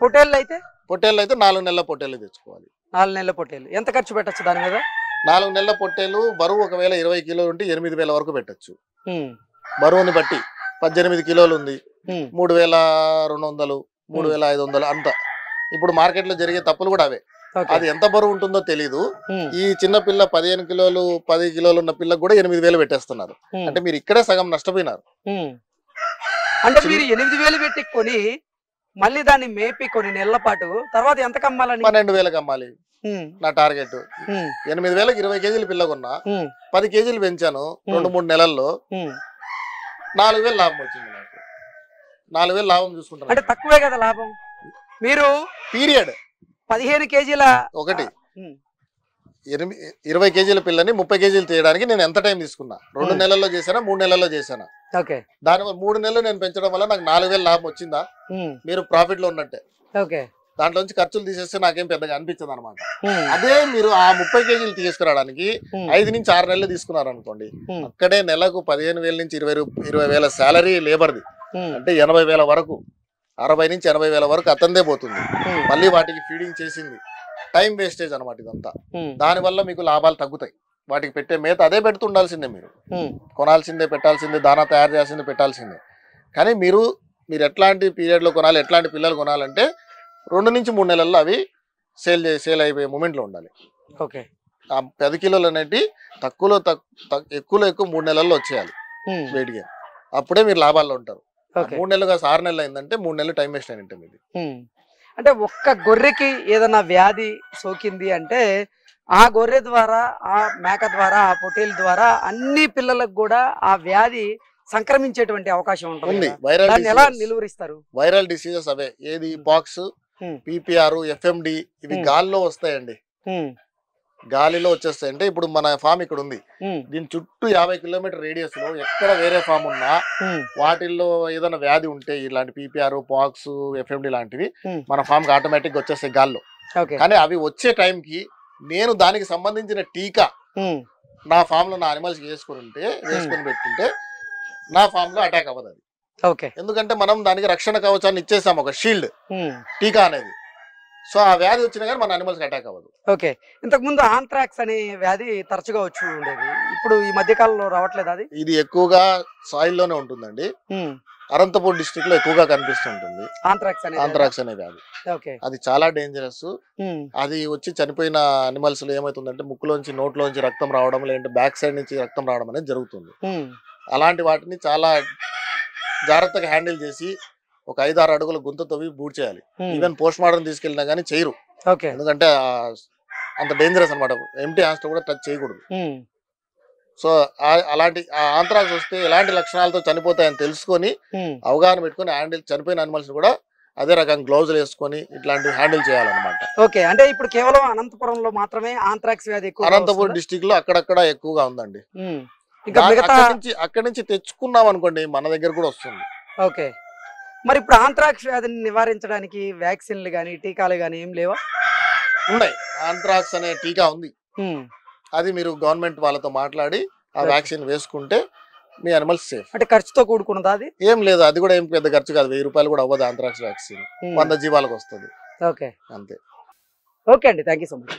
పొట్టేళ్ళు అయితే 4 నెలల పొట్టేలు తెచ్చుకోవాలి. 4 నెలల పొట్టేలు ఎంత ఖర్చు పెట్టచ్చు దాని మీద? 4 నెలల పొట్టేలు బరువు ఒకవేళ 20 కిలోలు ఉంటే 8,000 వరకు పెట్టచ్చు. బరువుని బట్టి 18 కిలోలు ఉంది 3,200 3,500 అంత. ఇప్పుడు మార్కెట్ లో జరిగే తప్పులు కూడా అవే. అది ఎంత బరువు ఉంటుందో తెలీదు. ఈ చిన్న పిల్ల 15 కిలోలు 10 కిలోలు ఉన్న పిల్లకు కూడా 8,000 పెట్టేస్తున్నారు. అంటే మీరు ఇక్కడే సగం నష్టపోయినారు. అంటే మీరు 8,000 పెట్టి కొని మళ్ళీ దాన్ని మేపి కొన్ని నెలల పాటు తర్వాత ఎంత కమ్మాలని? 12,000 అమ్మాలి నా టార్గెట్. 8,000కి 20 కేజీలు పిల్ల కొన్నా, 10 కేజీలు పెంచాను 2-3 నెలల్లో, 4,000 లాభం వచ్చింది నాకు. 4,000 లాభం చూసుకుంటాను. అంటే తక్కువే కదా లాభం. మీరు పీరియడ్ 15 కేజీల ఒకటి 20 కేజీల పిల్లని 30 కేజీలు తీయడానికి నేను ఎంత టైం తీసుకున్నా? 2 నెలల్లో చేశానా 3 నెలల్లో చేశానా? దానివల్ల 3 నెలలు నేను పెంచడం వల్ల నాకు 4,000 లాభం వచ్చిందా? మీరు ప్రాఫిట్ లో ఉన్నట్టే. దాంట్లో నుంచి ఖర్చులు తీసేస్తే నాకేం పెద్దగా అనిపించదు అనమాట. అదే మీరు ఆ 30 కేజీలు తీసుకురావడానికి 5 నుంచి 6 నెలలు తీసుకున్నారు అనుకోండి, అక్కడే నెలకు 15,000 నుంచి 20,000 శాలరీ లేబర్ది. అంటే 80,000 వరకు, 60 నుంచి 80,000 వరకు అతందే పోతుంది. మళ్ళీ వాటికి ఫీడింగ్ చేసింది, టైం వేస్టేజ్ అనమాట ఇదంతా. దానివల్ల మీకు లాభాలు తగ్గుతాయి. వాటికి పెట్టే మేత అదే పెడుతుండాల్సిందే, మీరు కొనాల్సిందే, పెట్టాల్సిందే, దానా తయారు చేయాల్సిందే, పెట్టాల్సిందే. కానీ మీరు ఎట్లాంటి పీరియడ్లో కొనాలి, ఎట్లాంటి పిల్లలు కొనాలంటే 2 నుంచి 3 నెలల్లో అవి సేల్ అయిపోయే మూమెంట్లో ఉండాలి. ఆ 10 కిలోలు అనేవి ఎక్కువలో ఎక్కువ 3 నెలల్లో వచ్చేయాలి వెయిట్ గెయిన్. అప్పుడే మీరు లాభాల్లో ఉంటారు. 3 నెలలు కాదు 6 నెలలు అయిందంటే 3 నెలలు టైం వేస్ట్ అయినట్టు మీది. అంటే ఒక్క గొర్రెకి ఏదైనా వ్యాధి సోకింది అంటే ఆ గొర్రె ద్వారా, ఆ మేక ద్వారా, ఆ పొట్టేలు ద్వారా అన్ని పిల్లలకు కూడా ఆ వ్యాధి సంక్రమించేటువంటి అవకాశం ఉంటుంది. ఎలా నిలువరిస్తారు? వైరల్ డిసీజెస్ అవే, ఏది పాక్స్, పిపిఆర్, ఎఫ్ఎండి, ఇవి గాలిలో వస్తాయండి. గాలిలో వచ్చేస్తాయి. అంటే ఇప్పుడు మన ఫామ్ ఇక్కడ ఉంది, దీని చుట్టూ 50 కిలోమీటర్ రేడియస్ లో ఎక్కడ వేరే ఫామ్ ఉన్నా వాటిల్లో ఏదైనా వ్యాధి ఉంటే ఇలాంటి పిపిఆర్, పాక్స్, ఎఫ్ఎండి లాంటివి మన ఫామ్ కి ఆటోమేటిక్ గా వచ్చేస్తాయి గాల్లో. కానీ అవి వచ్చే టైంకి నేను దానికి సంబంధించిన టీకా నా ఫామ్ లో నా అనిమల్స్ వేసుకుని పెట్టుంటే నా ఫామ్ లో అటాక్ అవ్వదు అది. ఎందుకంటే మనం దానికి రక్షణ కవచాన్ని ఇచ్చేసాం, ఒక షీల్డ్ టీకా అనేది. సో ఆ వ్యాధి వచ్చినా కానీ మన అనిమల్స్ అటాక్ అవ్వదు. ఇంతకు ముందు ఆంథ్రాక్స్ అనే వ్యాధి తరచుగా వచ్చి ఉండేది, ఇప్పుడు ఈ మధ్య కాలంలో రావట్లేదు. అది ఇది ఎక్కువగా సాయిల్ లోనే ఉంటుందండి. అనంతపూర్ డిస్ట్రిక్ట్ లో ఎక్కువగా కనిపిస్తుంటుంది ఆంథ్రాక్స్ అనే వ్యాధి. అది చాలా డేంజరస్. అది వచ్చి చనిపోయిన అనిమల్స్ లో ఏమైతుందంటే ముక్కులోంచి, నోట్లోంచి రక్తం రావడం, లేదంటే బ్యాక్ సైడ్ నుంచి రక్తం రావడం అనేది జరుగుతుంది. అలాంటి వాటిని చాలా జాగ్రత్తగా హ్యాండిల్ చేసి ఒక 5-6 అడుగుల గుంత తవ్వి బూట్ చేయాలి. ఈవెన్ పోస్ట్ మార్టం తీసుకెళ్ళినా కానీ చేయరు, ఎందుకంటే అంత డేంజరస్ అనమాట. ఎంటీ హాస్ట్ కూడా టచ్ చేయకూడదు. సో అలాంటి ఆంథ్రాక్స్ వస్తే ఎలాంటి లక్షణాలతో చనిపోతాయని తెలుసుకొని అవగాహన పెట్టుకుని చనిపోయిన అనిమల్స్ కూడా అదే రకంగా గ్లౌజులు వేసుకొని ఇట్లాంటివి హ్యాండిల్ చేయాలన్నమాట. అంటే ఇప్పుడు కేవలం అనంతపురంలో మాత్రమే ఆంథ్రాక్స్ వ్యాధి, అనంతపురం డిస్ట్రిక్ట్ లో అక్కడక్కడ ఎక్కువగా ఉందండి. అక్కడి నుంచి తెచ్చుకున్నాం అనుకోండి మన దగ్గర కూడా వస్తుంది. మరి ఇప్పుడు ఆంథ్రాక్స్ వ్యాధిని నివారించడానికి వ్యాక్సిన్లు గానీ టీకాలు గానీ ఏం లేవా? ఉన్నాయి. ఆంథ్రాక్స్ అనే టీకా ఉంది. అది మీరు గవర్నమెంట్ వాళ్ళతో మాట్లాడి ఆ వ్యాక్సిన్ వేసుకుంటే మీ అనిమల్స్ సేఫ్. అంటే ఖర్చుతో కూడుకున్నదా? అది ఏం లేదు, అది కూడా ఏం పెద్ద ఖర్చు కాదు. 1000 రూపాయలు కూడా అవ్వదు. ఆంథ్రాక్స్ వ్యాక్సిన్ 100 జీవాలకు వస్తుంది అంతే. ఓకే అండి, థ్యాంక్ యూ సో మచ్.